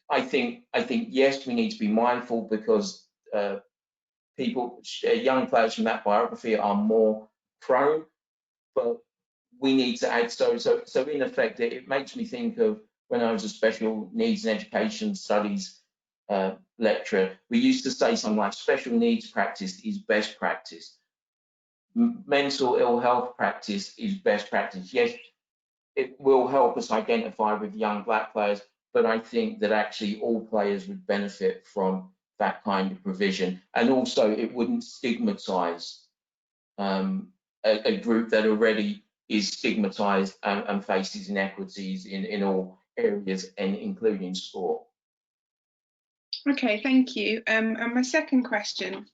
I think yes, we need to be mindful because young players from that biography are more prone, but we need to add so in effect it makes me think of when I was a special needs and education studies lecturer. We used to say something like special needs practice is best practice. Mental ill health practice is best practice. Yes, it will help us identify with young Black players, but I think that actually all players would benefit from that kind of provision, and also it wouldn't stigmatise a group that already is stigmatized and faces inequities in all areas, and including sport. Okay, thank you. And my second question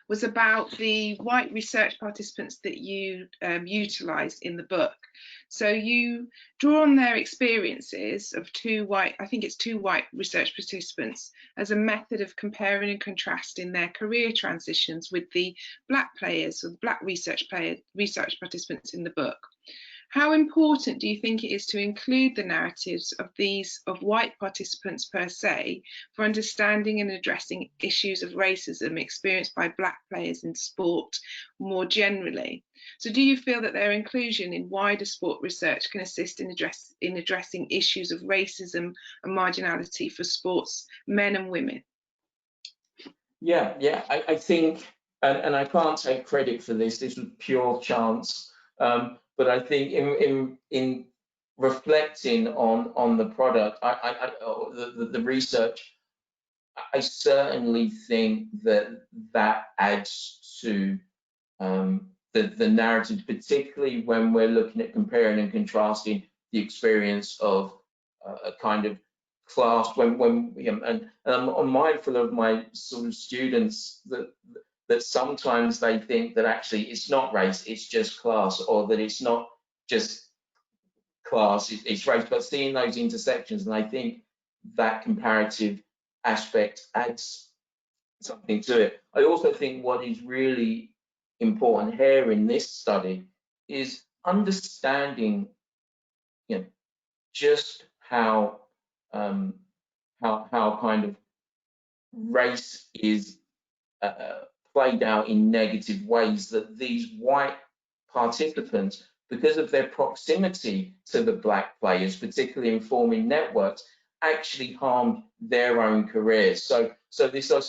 was about the white research participants that you utilised in the book. So you draw on their experiences of two white research participants as a method of comparing and contrasting their career transitions with the Black players or the Black research participants in the book. How important do you think it is to include the narratives of white participants per se for understanding and addressing issues of racism experienced by Black players in sport more generally? So do you feel that their inclusion in wider sport research can assist in addressing issues of racism and marginality for sports men and women? Yeah, I think, and I can't take credit for this was pure chance, but I think in reflecting on the product, the research, I certainly think that adds to the narrative, particularly when we're looking at comparing and contrasting the experience of a kind of class. And I'm mindful of my sort of students that sometimes they think that actually it's not race, it's just class, or that it's not just class, it's race, but seeing those intersections, and I think that comparative aspect adds something to it. I also think what is really important here in this study is understanding, you know, just how kind of race is played out in negative ways, that these white participants, because of their proximity to the Black players, particularly in forming networks, actually harmed their own careers. So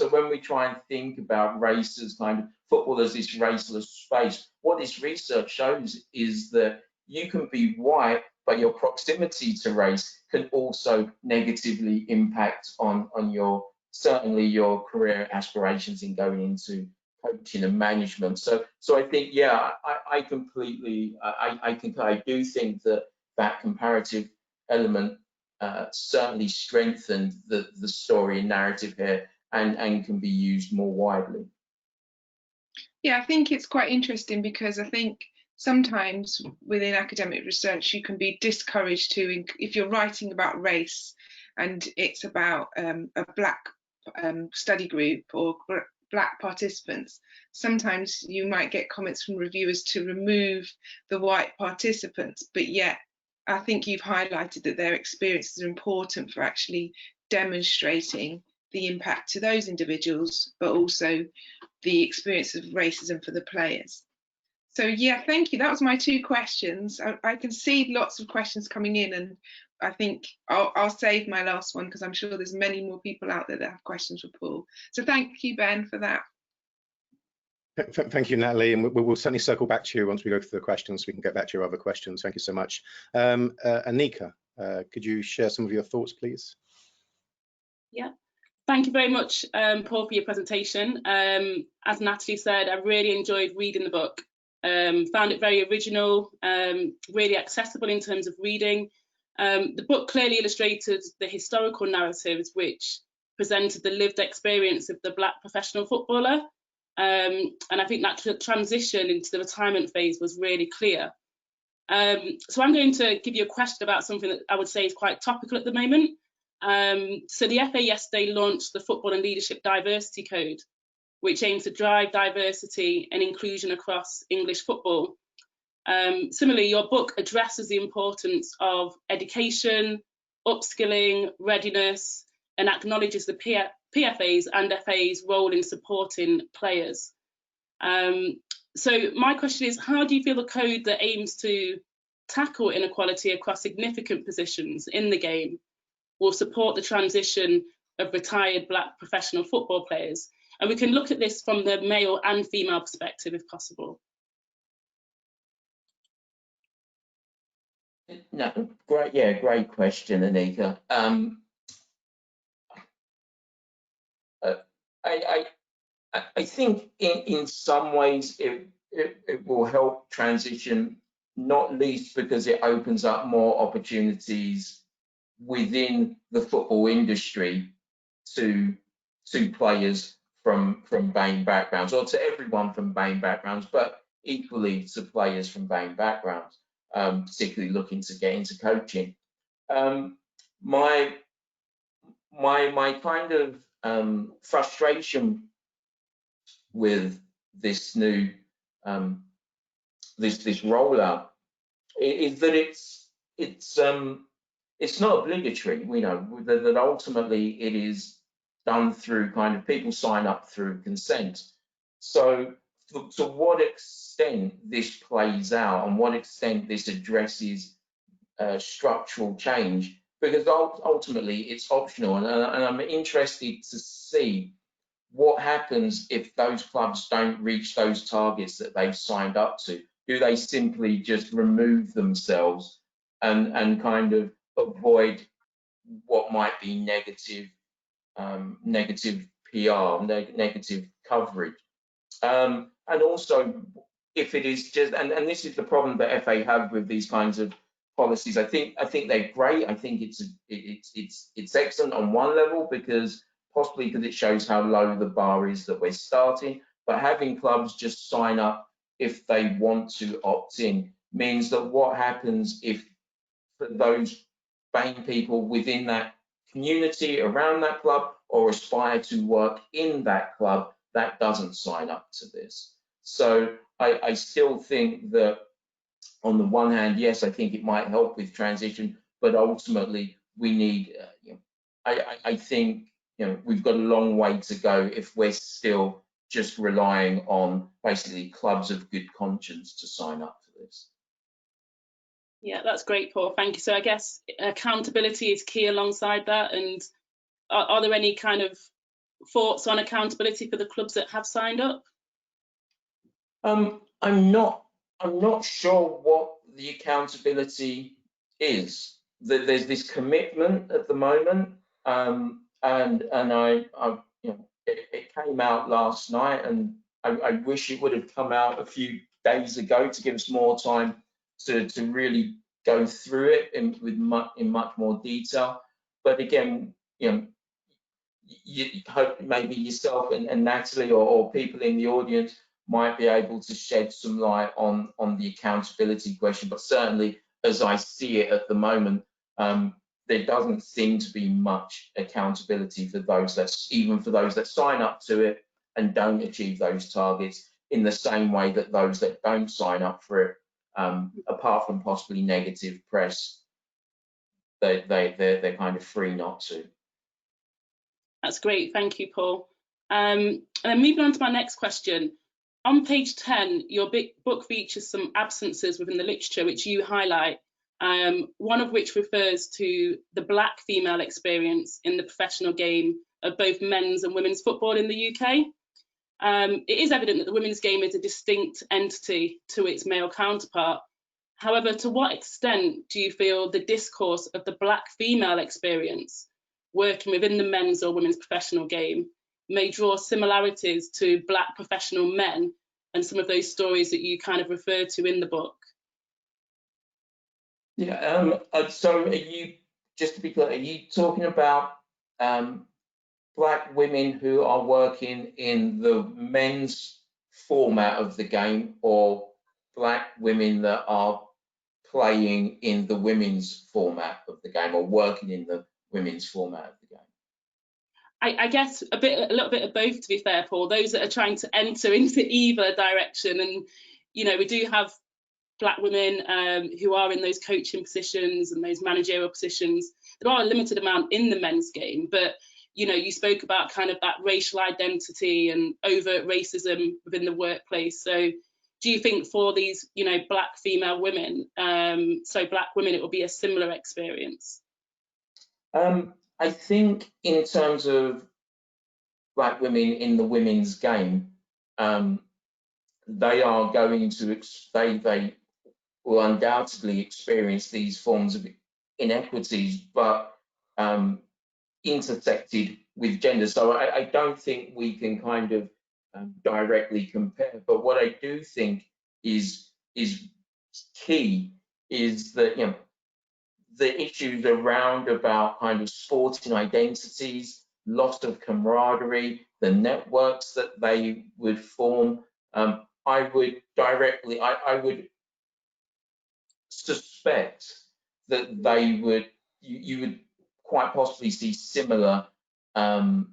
when we try and think about race as kind of football as this raceless space, what this research shows is that you can be white, but your proximity to race can also negatively impact on certainly your career aspirations in going into coaching and management. So I think, yeah, I completely, I do think that comparative element certainly strengthened the story and narrative here, and can be used more widely. Yeah, I think it's quite interesting because I think sometimes within academic research you can be discouraged to, if you're writing about race and it's about a Black study group or Black participants, sometimes you might get comments from reviewers to remove the white participants, but yet I think you've highlighted that their experiences are important for actually demonstrating the impact to those individuals, but also the experience of racism for the players. So yeah, thank you. That was my 2 questions. I can see lots of questions coming in, and I think I'll save my last one because I'm sure there's many more people out there that have questions for Paul. So thank you, Ben, for that. Thank you, Natalie, and we'll certainly circle back to you once we go through the questions so we can get back to your other questions. Thank you so much. Anika, could you share some of your thoughts, please? Yeah, thank you very much, Paul, for your presentation. As Natalie said, I really enjoyed reading the book. Found it very original, really accessible in terms of reading. The book clearly illustrated the historical narratives which presented the lived experience of the Black professional footballer. And I think that transition into the retirement phase was really clear. So I'm going to give you a question about something that I would say is quite topical at the moment. So the FA yesterday launched the Football and Leadership Diversity Code, which aims to drive diversity and inclusion across English football. Similarly, your book addresses the importance of education, upskilling, readiness, and acknowledges the PFA's and FA's role in supporting players. So my question is, how do you feel the code that aims to tackle inequality across significant positions in the game will support the transition of retired Black professional football players? And we can look at this from the male and female perspective if possible. No, great question, Anika. I think in some ways it will help transition, not least because it opens up more opportunities within the football industry to players from BAME backgrounds, or to everyone from BAME backgrounds, but equally to players from BAME backgrounds, particularly looking to get into coaching. My kind of frustration with this new this rollout is that it's not obligatory. We know that ultimately it is done through kind of people sign up through consent. So to what extent this plays out and what extent this addresses structural change, because ultimately it's optional, and I'm interested to see what happens if those clubs don't reach those targets that they've signed up to. Do they simply just remove themselves and kind of avoid what might be negative PR, negative coverage? And also, if it is just, and this is the problem that FA have with these kinds of policies. I think they're great. I think it's excellent on one level, possibly because it shows how low the bar is that we're starting. But having clubs just sign up if they want to opt in means that what happens if those BAME people within that community around that club or aspire to work in that club that doesn't sign up to this. So I still think that on the one hand, yes, I think it might help with transition, but ultimately we need, I think, we've got a long way to go if we're still just relying on basically clubs of good conscience to sign up for this. Yeah, that's great, Paul. Thank you. So I guess accountability is key alongside that. And are there any kind of thoughts on accountability for the clubs that have signed up? I'm not sure what the accountability is. There's this commitment at the moment, and it came out last night, and I wish it would have come out a few days ago to give us more time to really go through it in much more detail. But again, you hope maybe yourself and Natalie or people in the audience might be able to shed some light on the accountability question. But certainly, as I see it at the moment, there doesn't seem to be much accountability for those that sign up to it and don't achieve those targets, in the same way that those that don't sign up for it, apart from possibly negative press, they're kind of free not to. That's great, thank you, Paul. And then moving on to my next question. On page 10, your book features some absences within the literature which you highlight, one of which refers to the Black female experience in the professional game of both men's and women's football in the UK. It is evident that the women's game is a distinct entity to its male counterpart. However, to what extent do you feel the discourse of the Black female experience working within the men's or women's professional game may draw similarities to Black professional men and some of those stories that you kind of refer to in the book? Yeah, so are you, just to be clear, are you talking about Black women who are working in the men's format of the game, or Black women that are playing in the women's format of the game, or working in the women's format of the game? I guess a little bit of both, to be fair, Paul. Those that are trying to enter into either direction, and you know, we do have Black women who are in those coaching positions and those managerial positions. There are a limited amount in the men's game, but you know, you spoke about kind of that racial identity and overt racism within the workplace. So do you think for these, you know, Black female women, Black women, it will be a similar experience? I think in terms of Black women in the women's game, they are going to, they will undoubtedly experience these forms of inequities, but intersected with gender. So I don't think we can kind of directly compare. But what I do think is key is that, you know, the issues around about kind of sporting identities, loss of camaraderie, the networks that they would form. I would suspect that they would, you would quite possibly see similar kind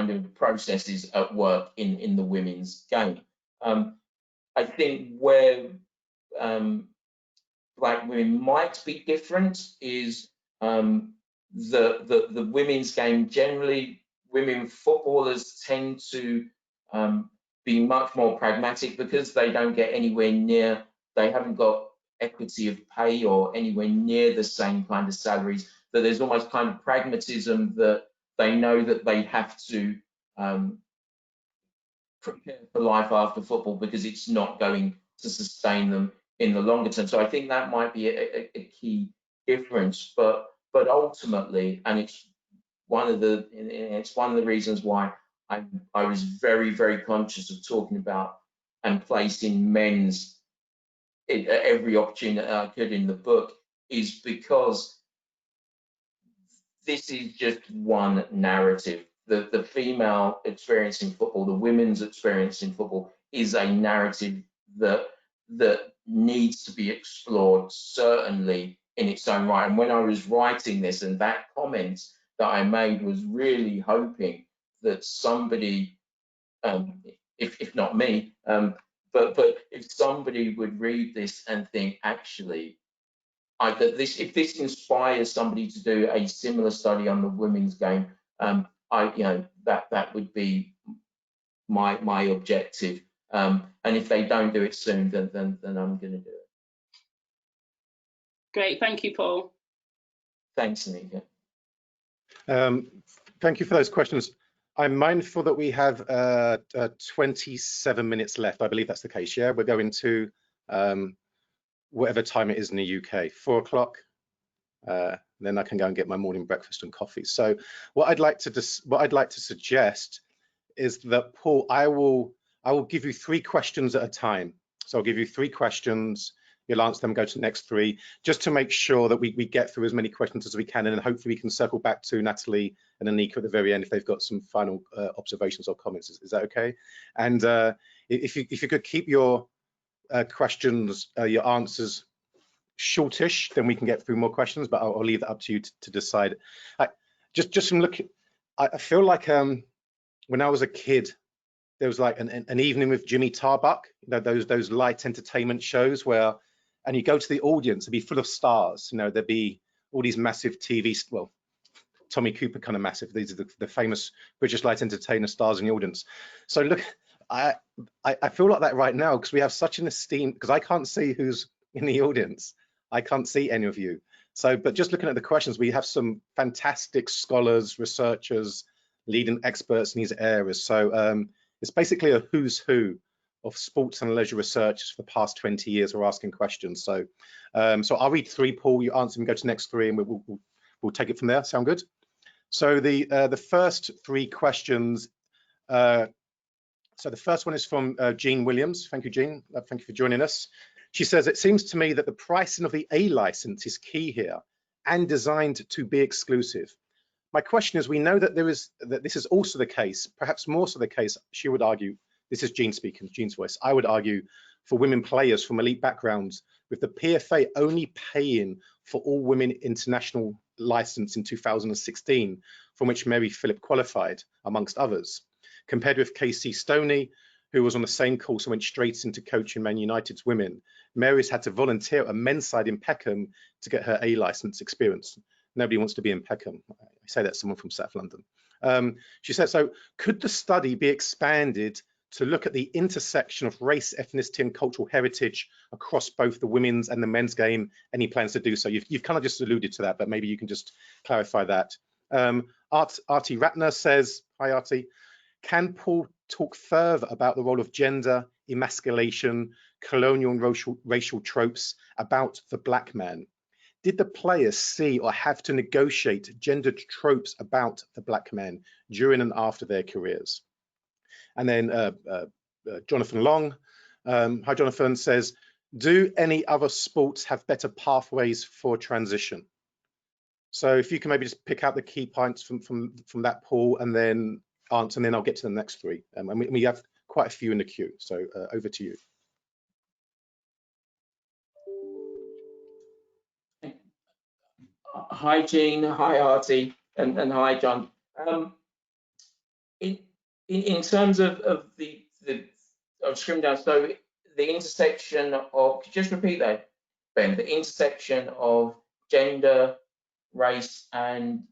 of processes at work in the women's game. I think where Black women might be different is the women's game. Generally, women footballers tend to be much more pragmatic because they don't get anywhere near, they haven't got equity of pay or anywhere near the same kind of salaries, that there's almost kind of pragmatism that they know that they have to prepare for life after football because it's not going to sustain them in the longer term. So I think that might be a key difference, but ultimately, and it's one of the reasons why I was very, very conscious of talking about and placing men's at every opportunity I could in the book, is because this is just one narrative. The female experience in football, the women's experience in football, is a narrative that needs to be explored, certainly in its own right. And when I was writing this, and that comment that I made was really hoping that somebody, if not me, but if somebody would read this and think, actually, if this inspires somebody to do a similar study on the women's game, that would be my objective. And if they don't do it soon, then I'm going to do it. Great, thank you, Paul. Thanks, Anika. Thank you for those questions. I'm mindful that we have 27 minutes left. I believe that's the case. Yeah, we're going to whatever time it is in the UK, 4 o'clock. Then I can go and get my morning breakfast and coffee. So what I'd like to suggest is that, Paul, I will give you 3 questions at a time. So I'll give you 3 questions. You'll answer them, go to the next 3, just to make sure that we get through as many questions as we can, and then hopefully we can circle back to Natalie and Anika at the very end if they've got some final observations or comments. Is that okay? And if you could keep your questions, your answers shortish, then we can get through more questions, but I'll leave that up to you to decide. Just from looking, I feel like when I was a kid, there was like an evening with Jimmy Tarbuck, you know, those light entertainment shows where, and you go to the audience, it'd be full of stars, you know, there'd be all these massive TVs, well, Tommy Cooper kind of massive, these are the famous British light entertainer stars in the audience. So look, I feel like that right now because we have such an esteem, because I can't see who's in the audience. I can't see any of you. So, but just looking at the questions, we have some fantastic scholars, researchers, leading experts in these areas. So it's basically a who's who of sports and leisure research for the past 20 years. We're asking questions. So, so I'll read 3, Paul, you answer and go to the next 3, and we'll take it from there. Sound good? So the first 3 questions. So the first one is from Jean Williams. Thank you, Jean. Thank you for joining us. She says, it seems to me that the pricing of the A license is key here and designed to be exclusive. My question is, we know that this is also the case, perhaps more so the case, she would argue, this is Jean speaking, Jean's voice, I would argue for women players from elite backgrounds, with the PFA only paying for all women international license in 2016, from which Mary Philip qualified, amongst others. Compared with Casey Stoney, who was on the same course and went straight into coaching Man United's women. Mary's had to volunteer a men's side in Peckham to get her A license experience. Nobody wants to be in Peckham. I say that someone from South London. She said, so could the study be expanded to look at the intersection of race, ethnicity and cultural heritage across both the women's and the men's game? Any plans to do so? You've kind of just alluded to that, but maybe you can just clarify that. Artie Ratner says, hi Artie, can Paul talk further about the role of gender, emasculation, colonial and racial tropes about the black man? Did the players see or have to negotiate gendered tropes about the black man during and after their careers? And then Jonathan Long, hi Jonathan, says, do any other sports have better pathways for transition? So if you can maybe just pick out the key points from that, Paul, and then answer, and then I'll get to the next 3. And we have quite a few in the queue, so over to you. Hi Jean, hi Artie, and hi John. In terms of the Scrim Down, so the intersection of, could you just repeat that, Ben? The intersection of gender, race, and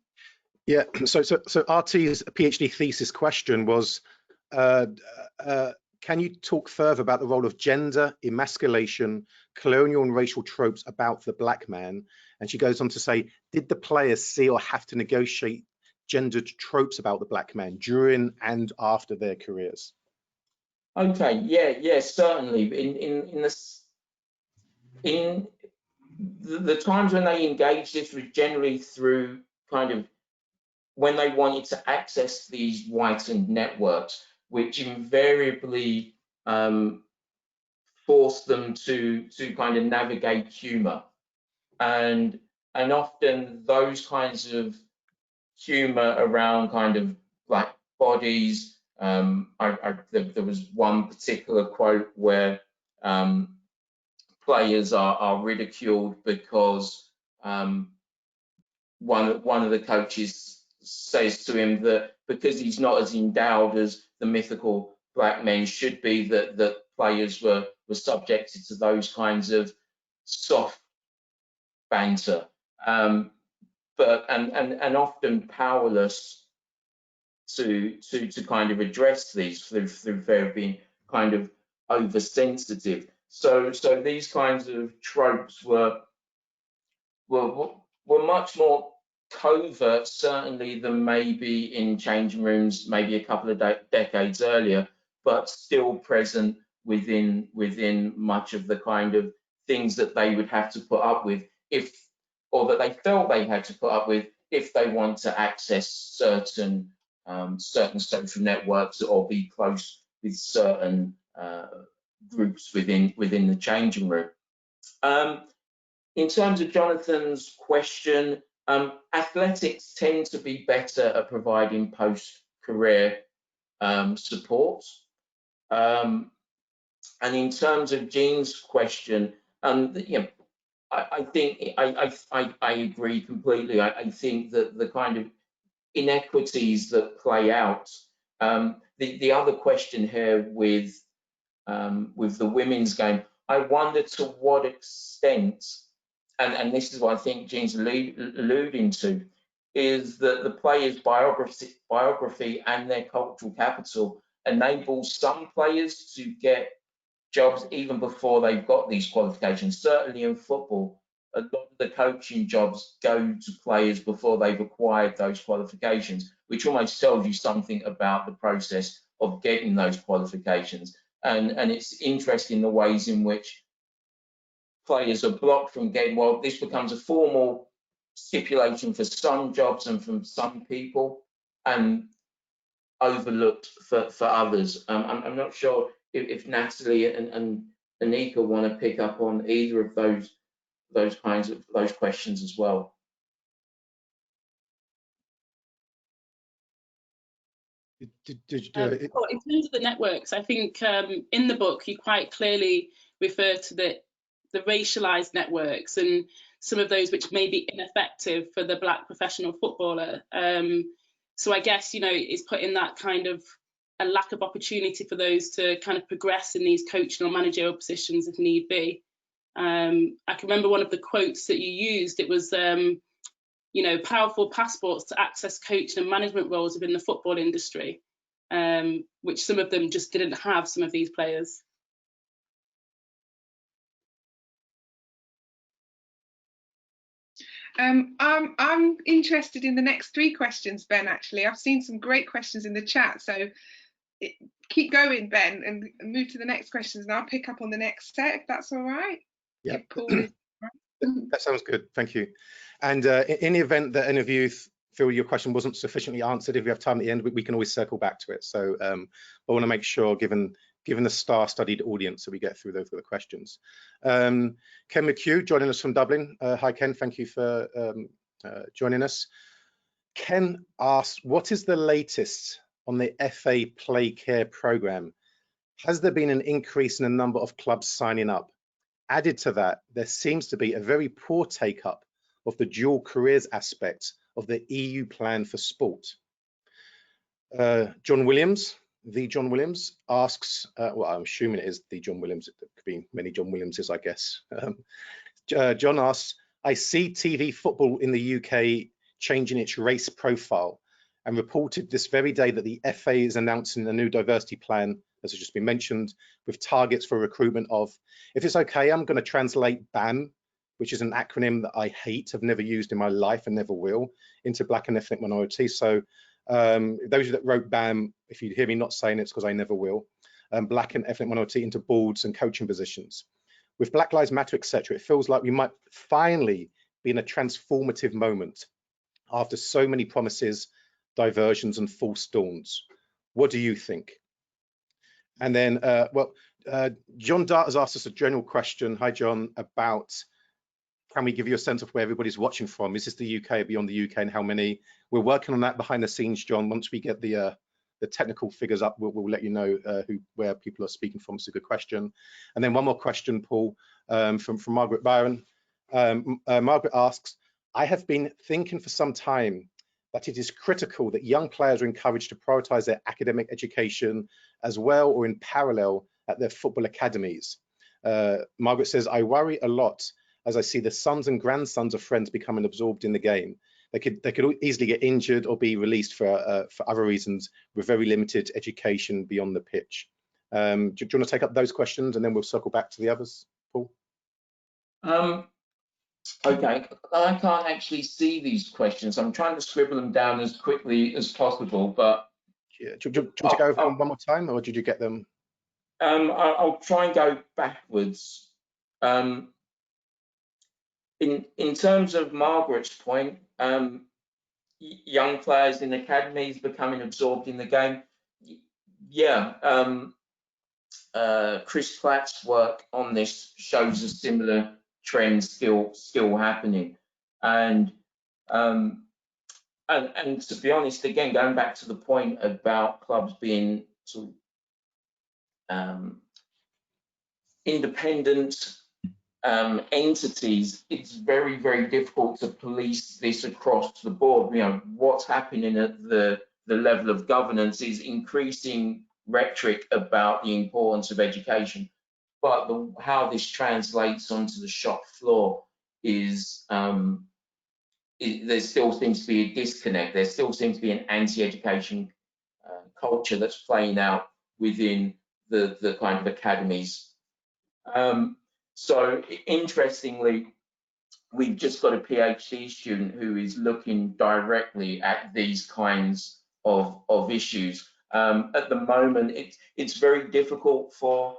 yeah. So Artie's PhD thesis question was, can you talk further about the role of gender, emasculation, colonial and racial tropes about the black man? And she goes on to say, did the players see or have to negotiate gendered tropes about the black man during and after their careers? Okay, yeah, certainly. In the times when they engaged, this was generally through kind of when they wanted to access these whitened networks, which invariably forced them to kind of navigate humor, and often those kinds of humor around kind of black bodies. There was one particular quote where players are ridiculed because one of the coaches says to him that because he's not as endowed as the mythical black men should be, that players were subjected to those kinds of soft banter, but often powerless to kind of address these through their being kind of oversensitive. So these kinds of tropes were much more covert, certainly, than maybe in changing rooms maybe a couple of decades earlier, but still present within much of the kind of things that they would have to put up with or that they felt they had to put up with if they want to access certain social networks or be close with certain groups within the changing room. In terms of Jonathan's question, athletics tend to be better at providing post-career support. And in terms of Jean's question, I think I agree completely. I think that the kind of inequities that play out. The other question here with the women's game, I wonder to what extent, and this is what I think Jean's alluding to, is that the players' biography and their cultural capital enables some players to get jobs even before they've got these qualifications. Certainly in football, a lot of the coaching jobs go to players before they've acquired those qualifications, which almost tells you something about the process of getting those qualifications. And it's interesting the ways in which players are blocked from getting, well, this becomes a formal stipulation for some jobs and from some people, and overlooked for others. I'm not sure if Natalie and Anika want to pick up on either of those questions as well. In terms of the networks, I think in the book you quite clearly refer to the racialized networks and some of those which may be ineffective for the Black professional footballer. So I guess, you know, it's putting that kind of a lack of opportunity for those to kind of progress in these coaching or managerial positions if need be. I can remember one of the quotes that you used. It was, you know, powerful passports to access coaching and management roles within the football industry, which some of them just didn't have, some of these players. I'm interested in the next 3 questions, Ben, actually. I've seen some great questions in the chat, so keep going, Ben, and move to the next questions, and I'll pick up on the next set, if that's all right. Yeah, Paul is that sounds good, thank you. And in the event that any of you feel your question wasn't sufficiently answered, if we have time at the end, we can always circle back to it. So I want to make sure, given the star-studied audience, that we get through those other questions. Ken McHugh joining us from Dublin. Hi, Ken, thank you for joining us. Ken asks, what is the latest on the FA Play Care programme? Has there been an increase in the number of clubs signing up? Added to that, there seems to be a very poor take-up of the dual careers aspect of the EU plan for sport. John Williams, the John Williams, asks, well, I'm assuming it is the John Williams, it could be many John Williamses, I guess. John asks, I see TV football in the UK changing its race profile, and reported this very day that the FA is announcing a new diversity plan, as has just been mentioned, with targets for recruitment of, if it's okay, I'm going to translate BAM, which is an acronym that I hate, have never used in my life and never will, into Black and ethnic minorities. So those that wrote BAM, if you hear me not saying it, it's because I never will, Black and ethnic minority into boards and coaching positions. With Black Lives Matter, etc., it feels like we might finally be in a transformative moment after so many promises, diversions and false dawns. What do you think? And then, John Dart has asked us a general question. Hi, John, about can we give you a sense of where everybody's watching from? Is this the UK, beyond the UK, and how many? We're working on that behind the scenes, John. Once we get the technical figures up, we'll let you know where people are speaking from. It's a good question. And then one more question, Paul, from Margaret Byron. Margaret asks, I have been thinking for some time that it is critical that young players are encouraged to prioritise their academic education as well or in parallel at their football academies. Margaret says, I worry a lot as I see the sons and grandsons of friends becoming absorbed in the game. They could easily get injured or be released for other reasons with very limited education beyond the pitch. Do you want to take up those questions and then we'll circle back to the others, Paul? Okay, I can't actually see these questions. I'm trying to scribble them down as quickly as possible, but... Yeah. Do you want to go over them one more time, or did you get them? I'll try and go backwards. In terms of Margaret's point, young players in academies becoming absorbed in the game, yeah. Chris Platt's work on this shows a similar trend still happening, and to be honest, again, going back to the point about clubs being sort of independent entities, it's very, very difficult to police this across the board. You know, what's happening at the level of governance is increasing rhetoric about the importance of education, but how this translates onto the shop floor is there still seems to be a disconnect. There still seems to be an anti-education culture that's playing out within the kind of academies. So interestingly, we've just got a PhD student who is looking directly at these kinds of issues. At the moment, it's very difficult for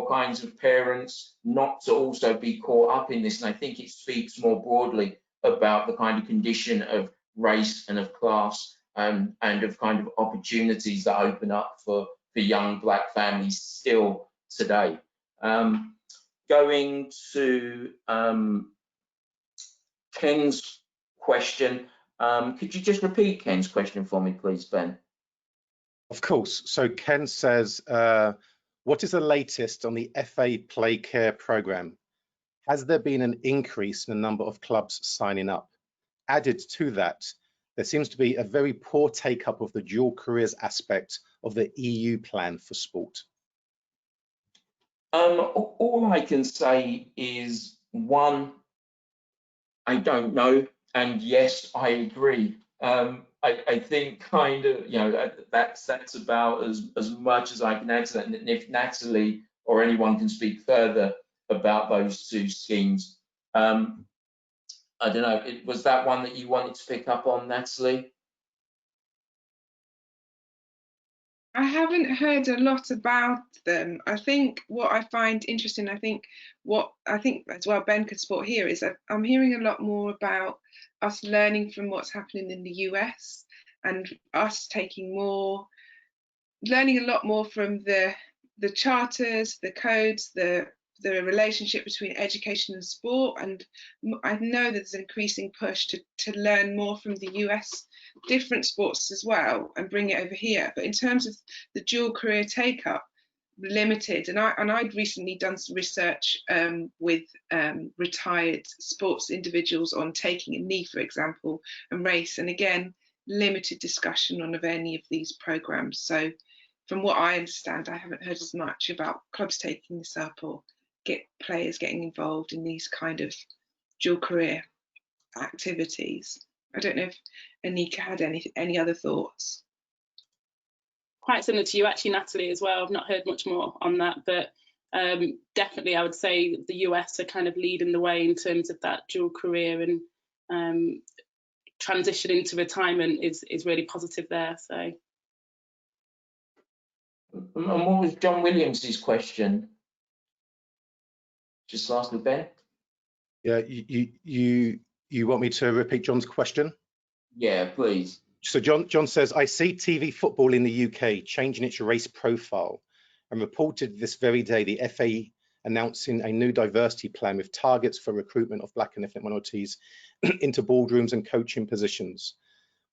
kinds of parents not to also be caught up in this, and I think it speaks more broadly about the kind of condition of race and of class and of kind of opportunities that open up for young Black families still today. Going to Ken's question, could you just repeat Ken's question for me, please, Ben? Of course. So Ken says, what is the latest on the FA Play Care programme? Has there been an increase in the number of clubs signing up? Added to that, there seems to be a very poor take-up of the dual careers aspect of the EU plan for sport. All I can say is, one, I don't know, and yes, I agree. I think kind of, you know, that's about as much as I can add to that. And if Natalie or anyone can speak further about those two schemes, I don't know. Was that one that you wanted to pick up on, Natalie? I haven't heard a lot about them. I think what I find interesting, I think as well Ben could support here, is that I'm hearing a lot more about us learning from what's happening in the US and us learning a lot more from the charters, the codes, the relationship between education and sport. And I know there's an increasing push to learn more from the US different sports as well and bring it over here. But in terms of the dual career take up, limited. And I'd recently done some research with retired sports individuals on taking a knee, for example, and race. And again, limited discussion on of any of these programs. So from what I understand, I haven't heard as much about clubs taking this up or players getting involved in these kind of dual career activities. I don't know if Anika had any other thoughts. Quite similar to you actually, Natalie, as well. I've not heard much more on that, but definitely I would say the US are kind of leading the way in terms of that dual career, and transition into retirement is really positive there. So. And what was John Williams's question? Just lastly, Ben? Yeah, you want me to repeat John's question? Yeah, please. So John says, I see TV football in the UK changing its race profile, and reported this very day the FA announcing a new diversity plan with targets for recruitment of Black and ethnic minorities into boardrooms and coaching positions.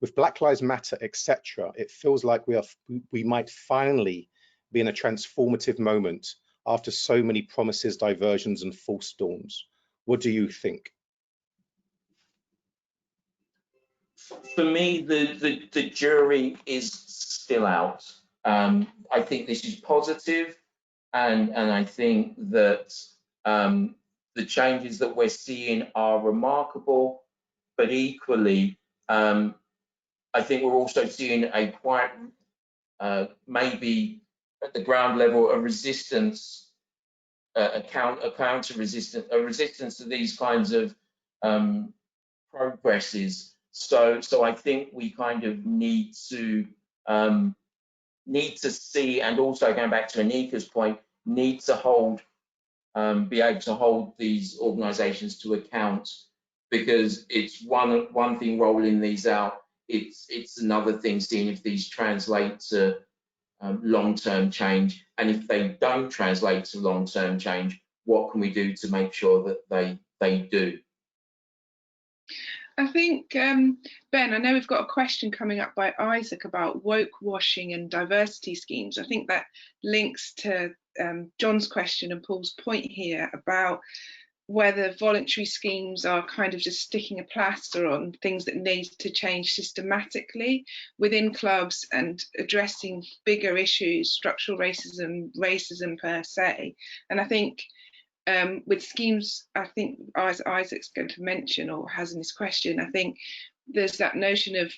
With Black Lives Matter, etc., it feels like we might finally be in a transformative moment after so many promises, diversions, and false dawns. What do you think? For me, the jury is still out. I think this is positive, and I think that the changes that we're seeing are remarkable, but equally, I think we're also seeing a quite maybe at the ground level a resistance, a resistance to these kinds of progresses. So I think we kind of need to see, and also going back to Anika's point, need to be able to hold these organisations to account, because it's one thing rolling these out, it's another thing seeing if these translate to long-term change, and if they don't translate to long-term change, what can we do to make sure that they do? I think, Ben, I know we've got a question coming up by Isaac about woke washing and diversity schemes. I think that links to John's question and Paul's point here about whether voluntary schemes are kind of just sticking a plaster on things that need to change systematically within clubs and addressing bigger issues, structural racism per se. And I think with schemes, I think as Isaac's going to mention or has in his question, I think there's that notion of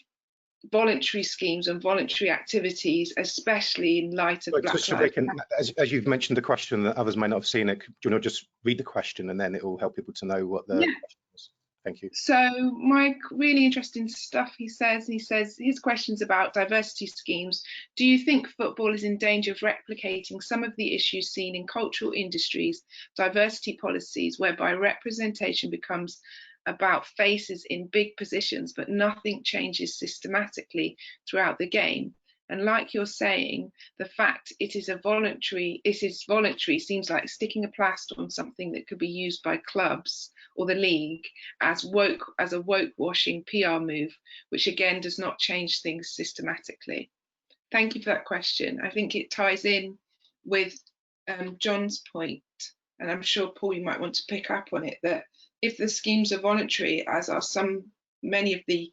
voluntary schemes and voluntary activities, especially in light of Black Lives Matter. As you've mentioned the question that others may not have seen it, do you want to just read the question and then it will help people to know what the question is? Thank you. So Mike, really interesting stuff. He says his question's about diversity schemes. Do you think football is in danger of replicating some of the issues seen in cultural industries, diversity policies, whereby representation becomes about faces in big positions, but nothing changes systematically throughout the game? And like you're saying, the fact it is voluntary seems like sticking a plaster on something that could be used by clubs or the league as a woke washing PR move, which again does not change things systematically. Thank you for that question. I think it ties in with John's point, and I'm sure Paul, you might want to pick up on it, that if the schemes are voluntary, as are many of the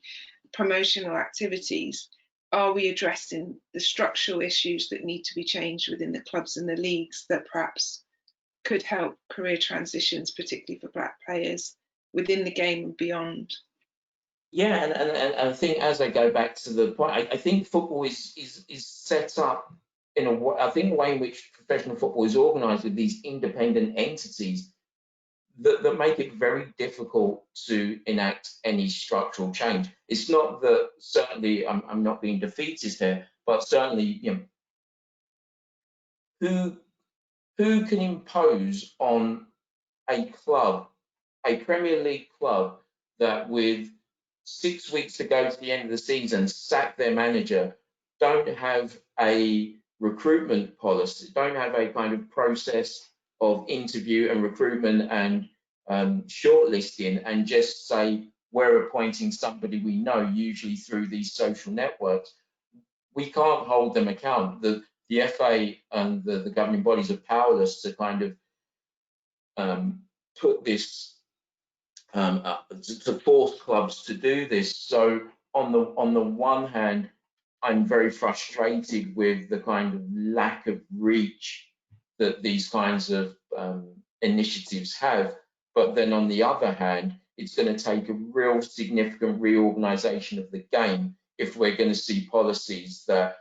promotional activities, are we addressing the structural issues that need to be changed within the clubs and the leagues that perhaps could help career transitions, particularly for Black players within the game and beyond? Yeah, and I think, as I go back to the point, I think football is set up in a way in which professional football is organised with these independent entities that make it very difficult to enact any structural change. It's not that, certainly, I'm not being defeatist here, but certainly, you know, who can impose on a club, a Premier League club, that with 6 weeks to go to the end of the season, sack their manager, don't have a recruitment policy, don't have a kind of process of interview and recruitment and shortlisting, and just say, we're appointing somebody we know, usually through these social networks? We can't hold them accountable. The FA and the governing bodies are powerless to kind of put this, to force clubs to do this. So on the one hand, I'm very frustrated with the kind of lack of reach that these kinds of initiatives have. But then on the other hand, it's going to take a real significant reorganization of the game if we're going to see policies that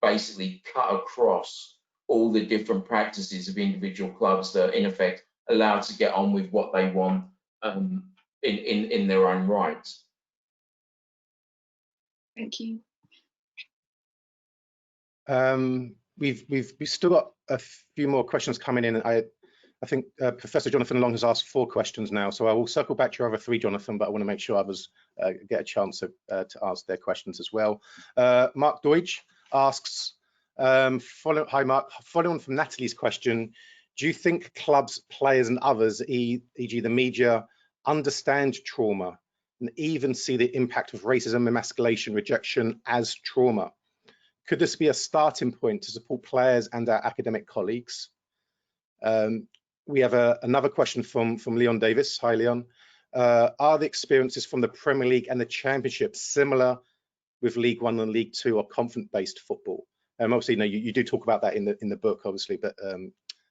basically cut across all the different practices of individual clubs that are in effect allowed to get on with what they want in their own right. Thank you. We've still got a few more questions coming in. I think Professor Jonathan Long has asked 4 questions now, so I will circle back to your other 3, Jonathan, but I want to make sure others get a chance to ask their questions as well. Mark Deutsch asks, hi Mark, following on from Natalie's question, do you think clubs, players and others, e.g. the media, understand trauma and even see the impact of racism, emasculation, rejection as trauma? Could this be a starting point to support players and our academic colleagues? We have another question from Leon Davis. Hi, Leon. Are the experiences from the Premier League and the Championship similar with League One and League Two or conference-based football? Obviously, you do talk about that in the book, obviously, but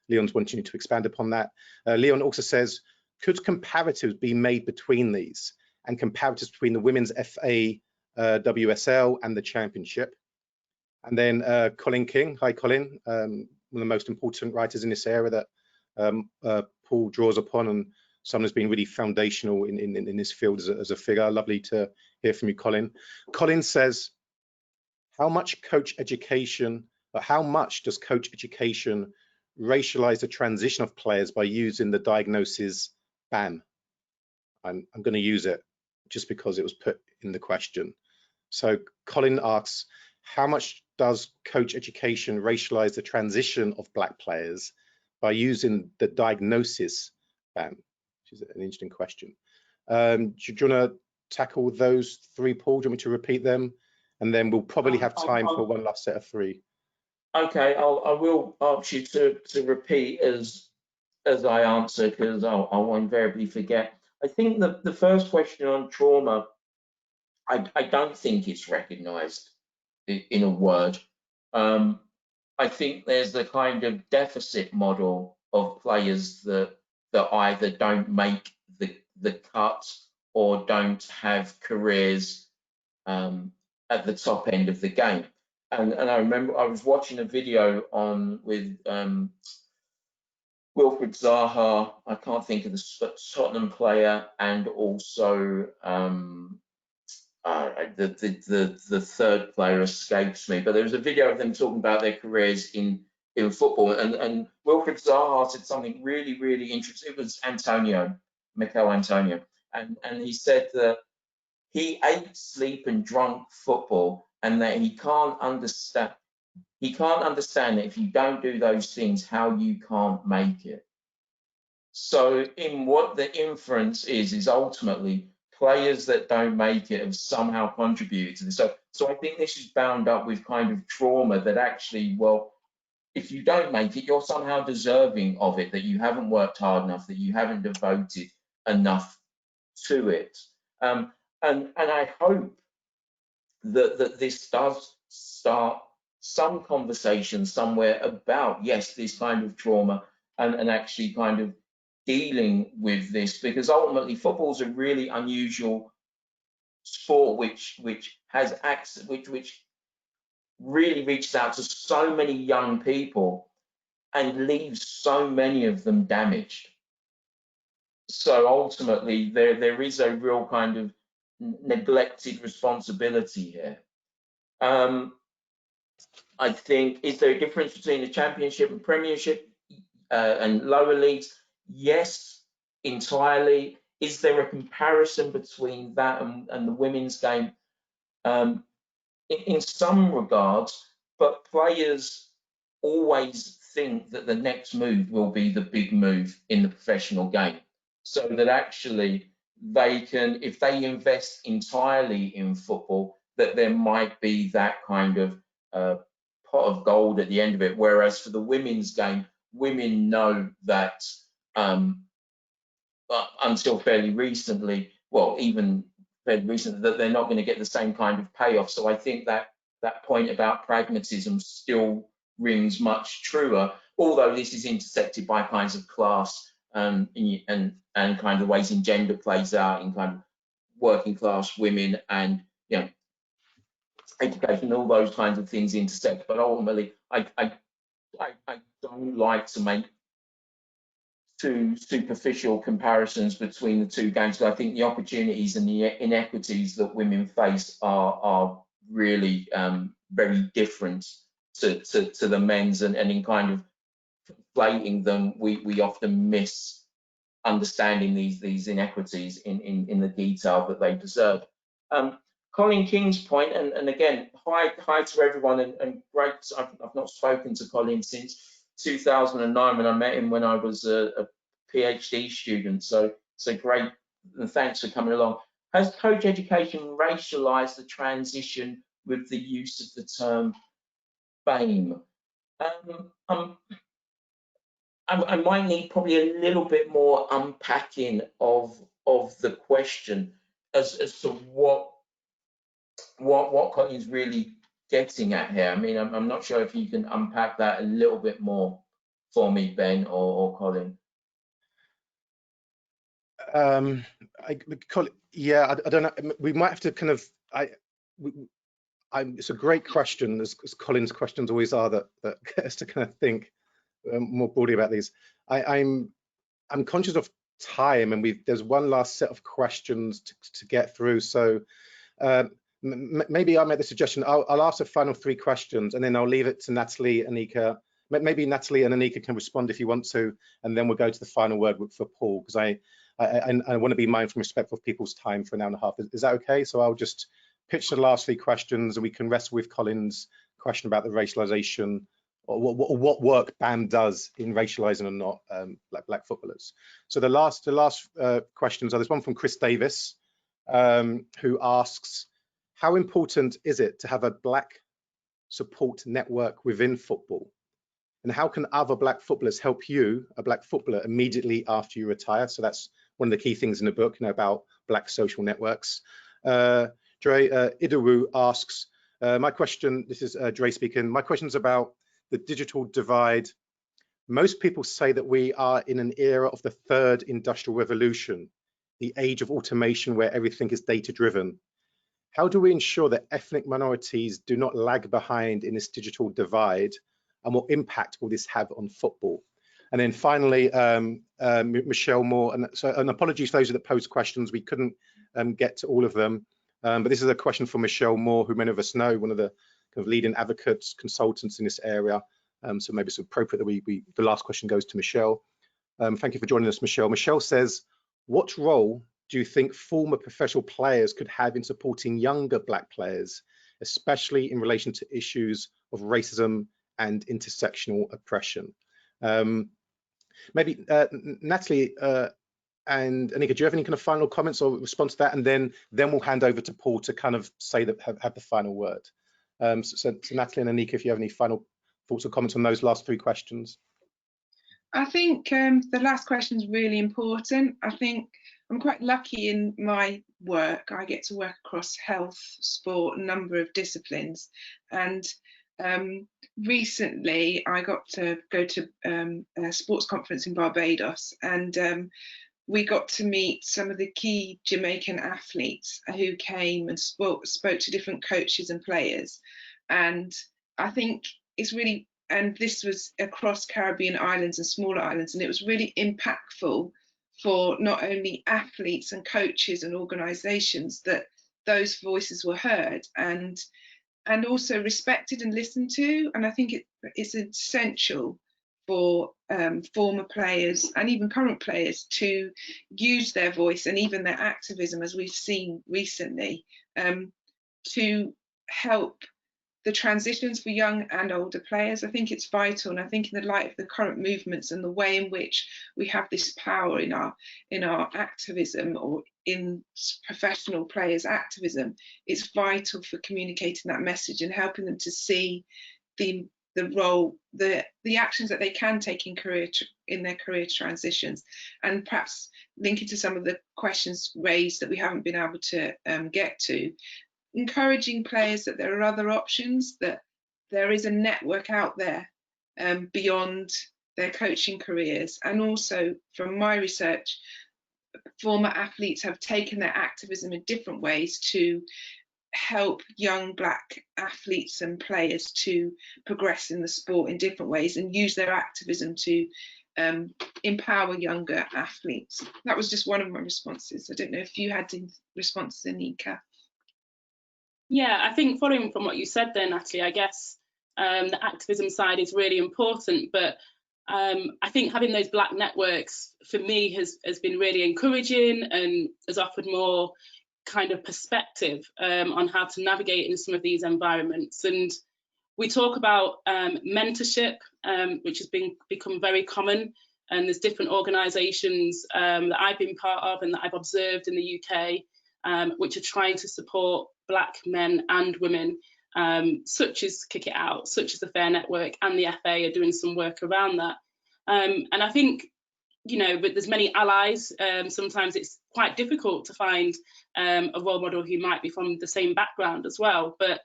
Leon's wanting you to expand upon that. Leon also says, could comparatives be made between these and comparatives between the Women's FA WSL and the Championship? And then Colin King. Hi, Colin. One of the most important writers in this area that Paul draws upon, and someone who's been really foundational in this field as a figure. Lovely to hear from you, Colin. Colin says, how much does coach education racialize the transition of players by using the diagnosis BAM? I'm going to use it just because it was put in the question. So Colin asks, how much does coach education racialize the transition of Black players by using the diagnosis BAM? Which is an interesting question. Do you want to tackle those 3, Paul? Do you want me to repeat them? And then we'll probably have time for one last set of 3. Okay, I will ask you to repeat as I answer, because I will invariably forget. I think the first question on trauma, I don't think it's recognised in a word. I think there's the kind of deficit model of players that either don't make the cut or don't have careers at the top end of the game. And I remember I was watching a video with Wilfried Zaha, I can't think of the Tottenham player, and also the third player escapes me, but there was a video of them talking about their careers in football, and Wilfried Zaha said something really, really interesting. It was Mikel Antonio, and he said that he ate, sleep, and drunk football, and that he can't understand that if you don't do those things, how you can't make it. So in what the inference is ultimately players that don't make it have somehow contributed to this. So I think this is bound up with kind of trauma that actually, well, if you don't make it, you're somehow deserving of it, that you haven't worked hard enough, that you haven't devoted enough to it. And I hope that this does start some conversation somewhere about, yes, this kind of trauma and actually kind of dealing with this, because ultimately football's a really unusual sport which has access, which really reaches out to so many young people and leaves so many of them damaged. So ultimately there is a real kind of neglected responsibility here. I think, is there a difference between the Championship and Premiership and lower leagues? Yes, entirely. Is there a comparison between that and the women's game? In some regards, but players always think that the next move will be the big move in the professional game. So that actually they can, if they invest entirely in football, that there might be that kind of pot of gold at the end of it. Whereas for the women's game, women know that until fairly recently, well, even fairly recently, that they're not going to get the same kind of payoff. So I think that that point about pragmatism still rings much truer, although this is intersected by kinds of class and kind of ways in gender plays out in kind of working class women and, you know, education, all those kinds of things intersect. But ultimately, I don't like to make too superficial comparisons between the two games, because I think the opportunities and the inequities that women face are really very different to the men's, and in kind of conflating them, we often miss understanding these inequities in the detail that they deserve. Colin King's point, and again, hi to everyone, and great. I've not spoken to Colin since 2009 when I met him when I was a PhD student. So great, and thanks for coming along. Has coach education racialized the transition with the use of the term BAME? I might need probably a little bit more unpacking of the question as to what Colin's really getting at here. I mean, I'm not sure if you can unpack that a little bit more for me, Ben or Colin. Yeah, I don't know. We might have to kind of. It's a great question, as Colin's questions always are, that get us to kind of think more broadly about these. I'm conscious of time, and there's one last set of questions to get through. So maybe I'll make the suggestion. I'll ask the final 3 questions, and then I'll leave it to Natalie, Anika. Maybe Natalie and Anika can respond if you want to, and then we'll go to the final word for Paul, because I want to be mindful and respectful of people's time for an hour and a half. Is that okay? So I'll just pitch the last 3 questions, and we can wrestle with Colin's question about the racialization, or what work BAM does in racializing or not black footballers. So the last questions are, there's one from Chris Davis, who asks, how important is it to have a black support network within football? And how can other black footballers help you, a black footballer, immediately after you retire? So that's one of the key things in the book, about black social networks. Dre Idowu asks, my question, this is Dre speaking, my question is about the digital divide. Most people say that we are in an era of the 3rd industrial revolution, the age of automation where everything is data driven. How do we ensure that ethnic minorities do not lag behind in this digital divide, and what impact will this have on football? And then finally, Michelle Moore, and apologies for those that posed questions, we couldn't get to all of them, but this is a question from Michelle Moore, who many of us know, one of the kind of leading advocates, consultants in this area. So maybe it's appropriate that the last question goes to Michelle. Thank you for joining us, Michelle. Michelle says, what role do you think former professional players could have in supporting younger Black players, especially in relation to issues of racism and intersectional oppression? Maybe Natalie and Anika, do you have any kind of final comments or response to that? And then we'll hand over to Paul to kind of say that have the final word. So Natalie and Anika, if you have any final thoughts or comments on those last three questions. I think the last question is really important. I think I'm quite lucky in my work. I get to work across health, sport, a number of disciplines. And recently I got to go to a sports conference in Barbados, and we got to meet some of the key Jamaican athletes who came and spoke to different coaches and players. And I think it's really, and this was across Caribbean islands and smaller islands, and it was really impactful for not only athletes and coaches and organisations that those voices were heard and also respected and listened to. And I think it's essential for former players and even current players to use their voice and even their activism, as we've seen recently, to help the transitions for young and older players. I think it's vital, and I think in the light of the current movements and the way in which we have this power in our activism, or in professional players' activism, it's vital for communicating that message and helping them to see the role, the actions that they can take in their career transitions, and perhaps linking to some of the questions raised that we haven't been able to get to. Encouraging players that there are other options, that there is a network out there beyond their coaching careers. And also from my research, former athletes have taken their activism in different ways to help young Black athletes and players to progress in the sport in different ways and use their activism to empower younger athletes. That was just one of my responses. I don't know if you had any responses, Anika. Yeah, I think following from what you said there, Natalie, I guess the activism side is really important, but I think having those Black networks for me has been really encouraging and has offered more kind of perspective on how to navigate in some of these environments. And we talk about mentorship, which has become very common, and there's different organisations that I've been part of and that I've observed in the UK, which are trying to support Black men and women, such as Kick It Out, such as the Fair Network, and the FA are doing some work around that. And I think, you know, but there's many allies. Sometimes it's quite difficult to find a role model who might be from the same background as well. But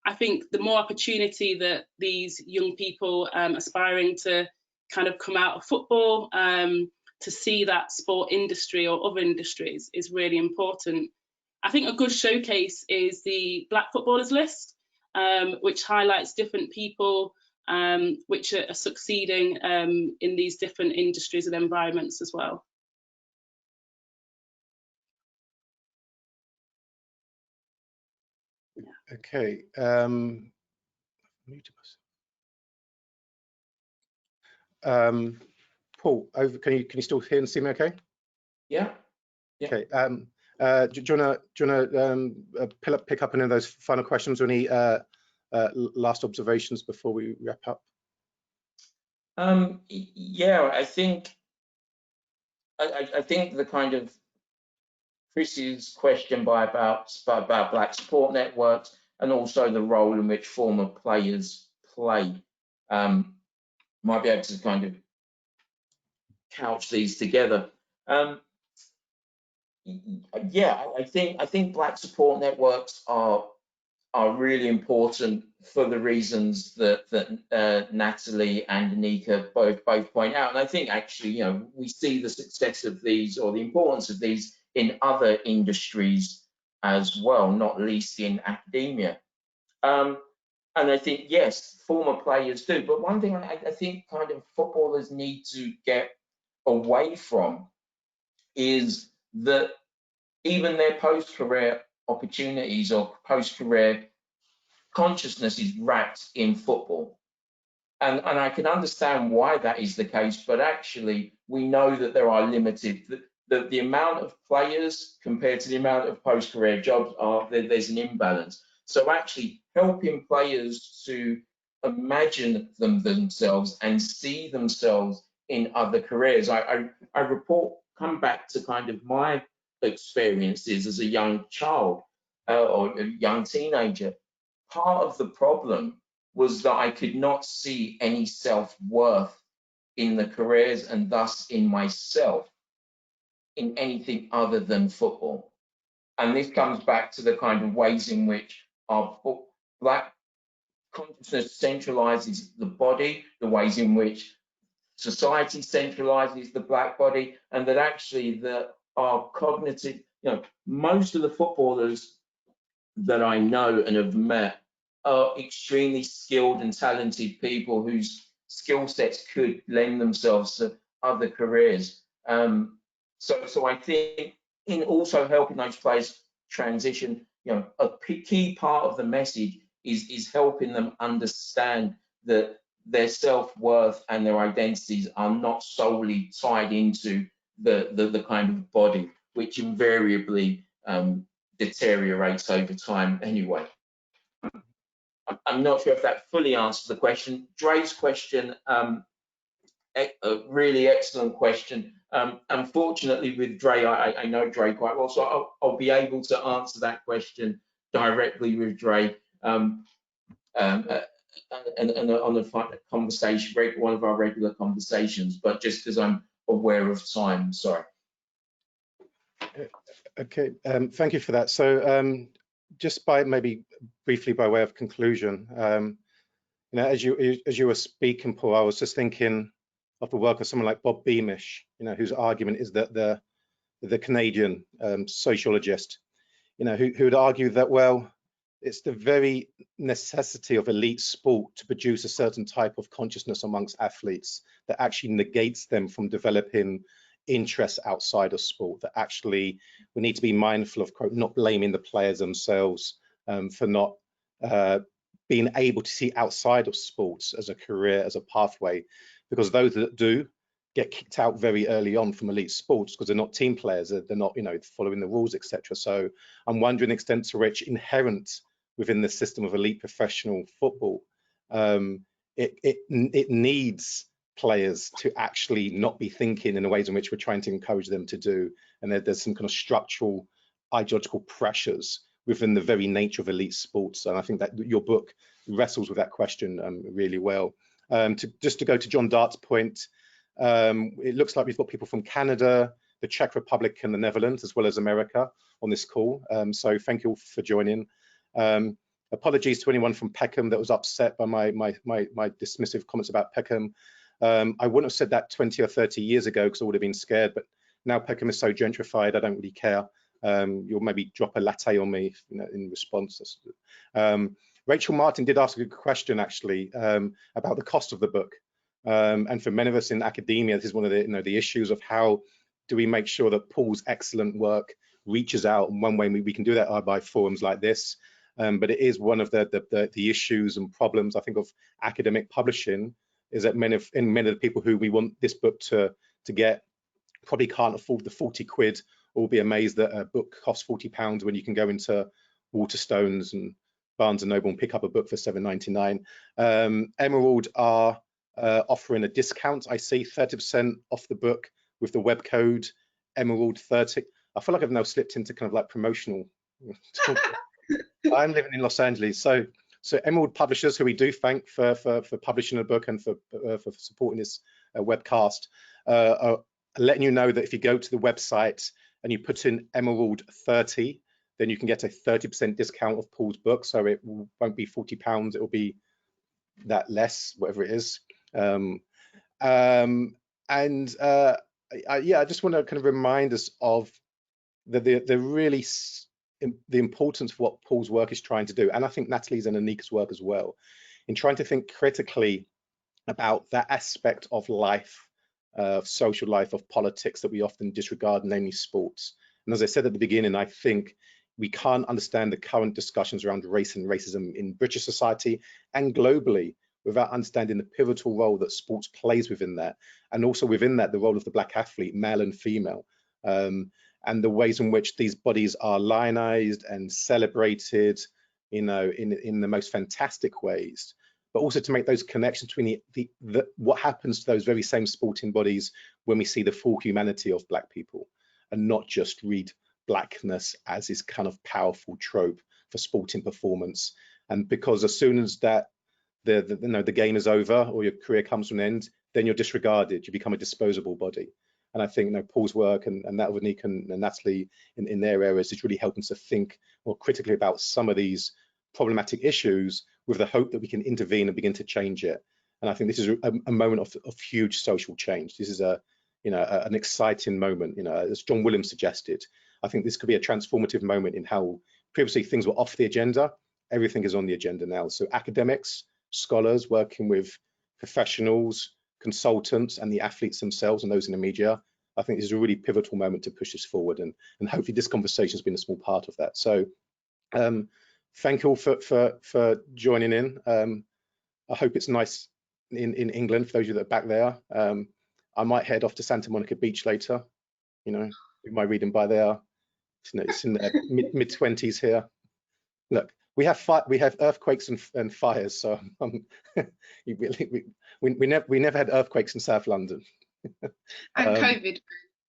I think the more opportunity that these young people aspiring to kind of come out of football to see that sport industry or other industries is really important. I think a good showcase is the Black Footballers List, which highlights different people which are succeeding in these different industries and environments as well. Okay. Paul, can you still hear and see me okay? Yeah. Okay. Do you want to pick up any of those final questions, or any last observations before we wrap up? Yeah, I think the kind of Chris's question about Black support networks, and also the role in which former players play, might be able to kind of couch these together. Yeah, I think Black support networks are really important for the reasons that Natalie and Anika both point out. And I think actually, you know, we see the success of these, or the importance of these, in other industries as well, not least in academia. And I think, yes, former players do. But one thing I think kind of footballers need to get away from is that even their post-career opportunities or post-career consciousness is wrapped in football. And I can understand why that is the case, but actually we know that there are limited, the amount of players compared to the amount of post-career jobs there's an imbalance. So actually helping players to imagine themselves and see themselves in other careers. I come back to kind of my experiences as a young child or a young teenager. Part of the problem was that I could not see any self-worth in the careers and thus in myself in anything other than football. And this comes back to the kind of ways in which our Black consciousness centralizes the body, the ways in which society centralizes the Black body, and that actually our cognitive, most of the footballers that I know and have met are extremely skilled and talented people whose skill sets could lend themselves to other careers. So I think in also helping those players transition, a key part of the message is helping them understand that their self-worth and their identities are not solely tied into the kind of body, which invariably deteriorates over time anyway. I'm not sure if that fully answers the question. Dre's question, a really excellent question. Unfortunately with Dre, I know Dre quite well, so I'll be able to answer that question directly with Dre and on a conversation, one of our regular conversations, but just because I'm aware of time, sorry. Okay, thank you for that. So just maybe briefly by way of conclusion, as you were speaking, Paul, I was just thinking of the work of someone like Bob Beamish, whose argument is that the Canadian sociologist, who would argue that, well, it's the very necessity of elite sport to produce a certain type of consciousness amongst athletes that actually negates them from developing interests outside of sport, that actually we need to be mindful of, quote, not blaming the players themselves for not being able to see outside of sports as a career, as a pathway, because those that do get kicked out very early on from elite sports because they're not team players, they're not, following the rules, etc. So I'm wondering the extent to which inherent within the system of elite professional football, it needs players to actually not be thinking in the ways in which we're trying to encourage them to do, and there's some kind of structural ideological pressures within the very nature of elite sports. And I think that your book wrestles with that question really well. Just to go to John Dart's point, it looks like we've got people from Canada, the Czech Republic and the Netherlands, as well as America on this call. So thank you all for joining. Apologies to anyone from Peckham that was upset by my dismissive comments about Peckham. I wouldn't have said that 20 or 30 years ago because I would have been scared, but now Peckham is so gentrified, I don't really care. You'll maybe drop a latte on me in response. Rachel Martin did ask a good question actually about the cost of the book. And for many of us in academia, this is one of the issues of how do we make sure that Paul's excellent work reaches out. And one way we can do that are by forums like this. But it is one of the issues and problems, I think, of academic publishing, is that many of the people who we want this book to get probably can't afford the 40 quid, or will be amazed that a book costs £40 when you can go into Waterstones and Barnes and Noble and pick up a book for £7.99. Emerald are offering a discount. I see 30% off the book with the web code Emerald30. I feel like I've now slipped into kind of like promotional. I'm living in Los Angeles, so Emerald Publishers, who we do thank for publishing a book and for supporting this webcast, are letting you know that if you go to the website and you put in Emerald30, then you can get a 30% discount of Paul's book. So it won't be £40; it will be that less, whatever it is. Yeah, I just want to kind of remind us of the really the importance of what Paul's work is trying to do, and I think Natalie's and Anika's work as well, in trying to think critically about that aspect of life, of social life, of politics that we often disregard, namely sports. And as I said at the beginning, I think we can't understand the current discussions around race and racism in British society and globally without understanding the pivotal role that sports plays within that, and also within that the role of the Black athlete, male and female, and the ways in which these bodies are lionized and celebrated, you know, in the most fantastic ways, but also to make those connections between what happens to those very same sporting bodies when we see the full humanity of Black people, and not just read Blackness as this kind of powerful trope for sporting performance. And because as soon as that the game is over or your career comes to an end, then you're disregarded, you become a disposable body. And I think, you know, Paul's work and that of Anika and Natalie in their areas is really helping us to think more critically about some of these problematic issues with the hope that we can intervene and begin to change it. And I think this is a moment of huge social change. This is an exciting moment, you know, as John Williams suggested. I think this could be a transformative moment in how previously things were off the agenda. Everything is on the agenda now. So academics, scholars working with professionals, consultants, and the athletes themselves and those in the media, I think this is a really pivotal moment to push this forward, and hopefully this conversation has been a small part of that. So thank you all for joining in. I hope it's nice in England for those of you that are back there. I might head off to Santa Monica Beach later, you know, do my reading by there. It's in the mid-20s here. Look, we have earthquakes and fires, so we never had earthquakes in South London. And COVID.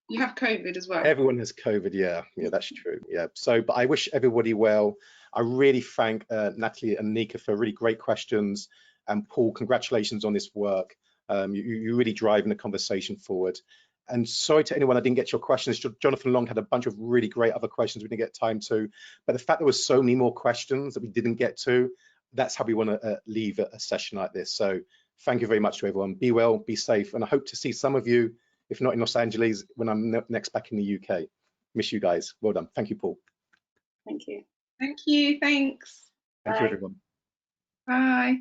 You have COVID as well. Everyone has COVID, yeah, that's true. Yeah. So, but I wish everybody well. I really thank Natalie and Anika for really great questions, and Paul, congratulations on this work. You're really driving the conversation forward. And sorry to anyone I didn't get your questions. Jonathan Long had a bunch of really great other questions we didn't get time to, but the fact there was so many more questions that we didn't get to, that's how we want to leave a session like this. So thank you very much to everyone. Be well, be safe, and I hope to see some of you, if not in Los Angeles, when I'm next back in the UK. Miss you guys. Well done. Thank you, Paul. Thank you. Thank you. Thanks. Thank you, everyone. Bye.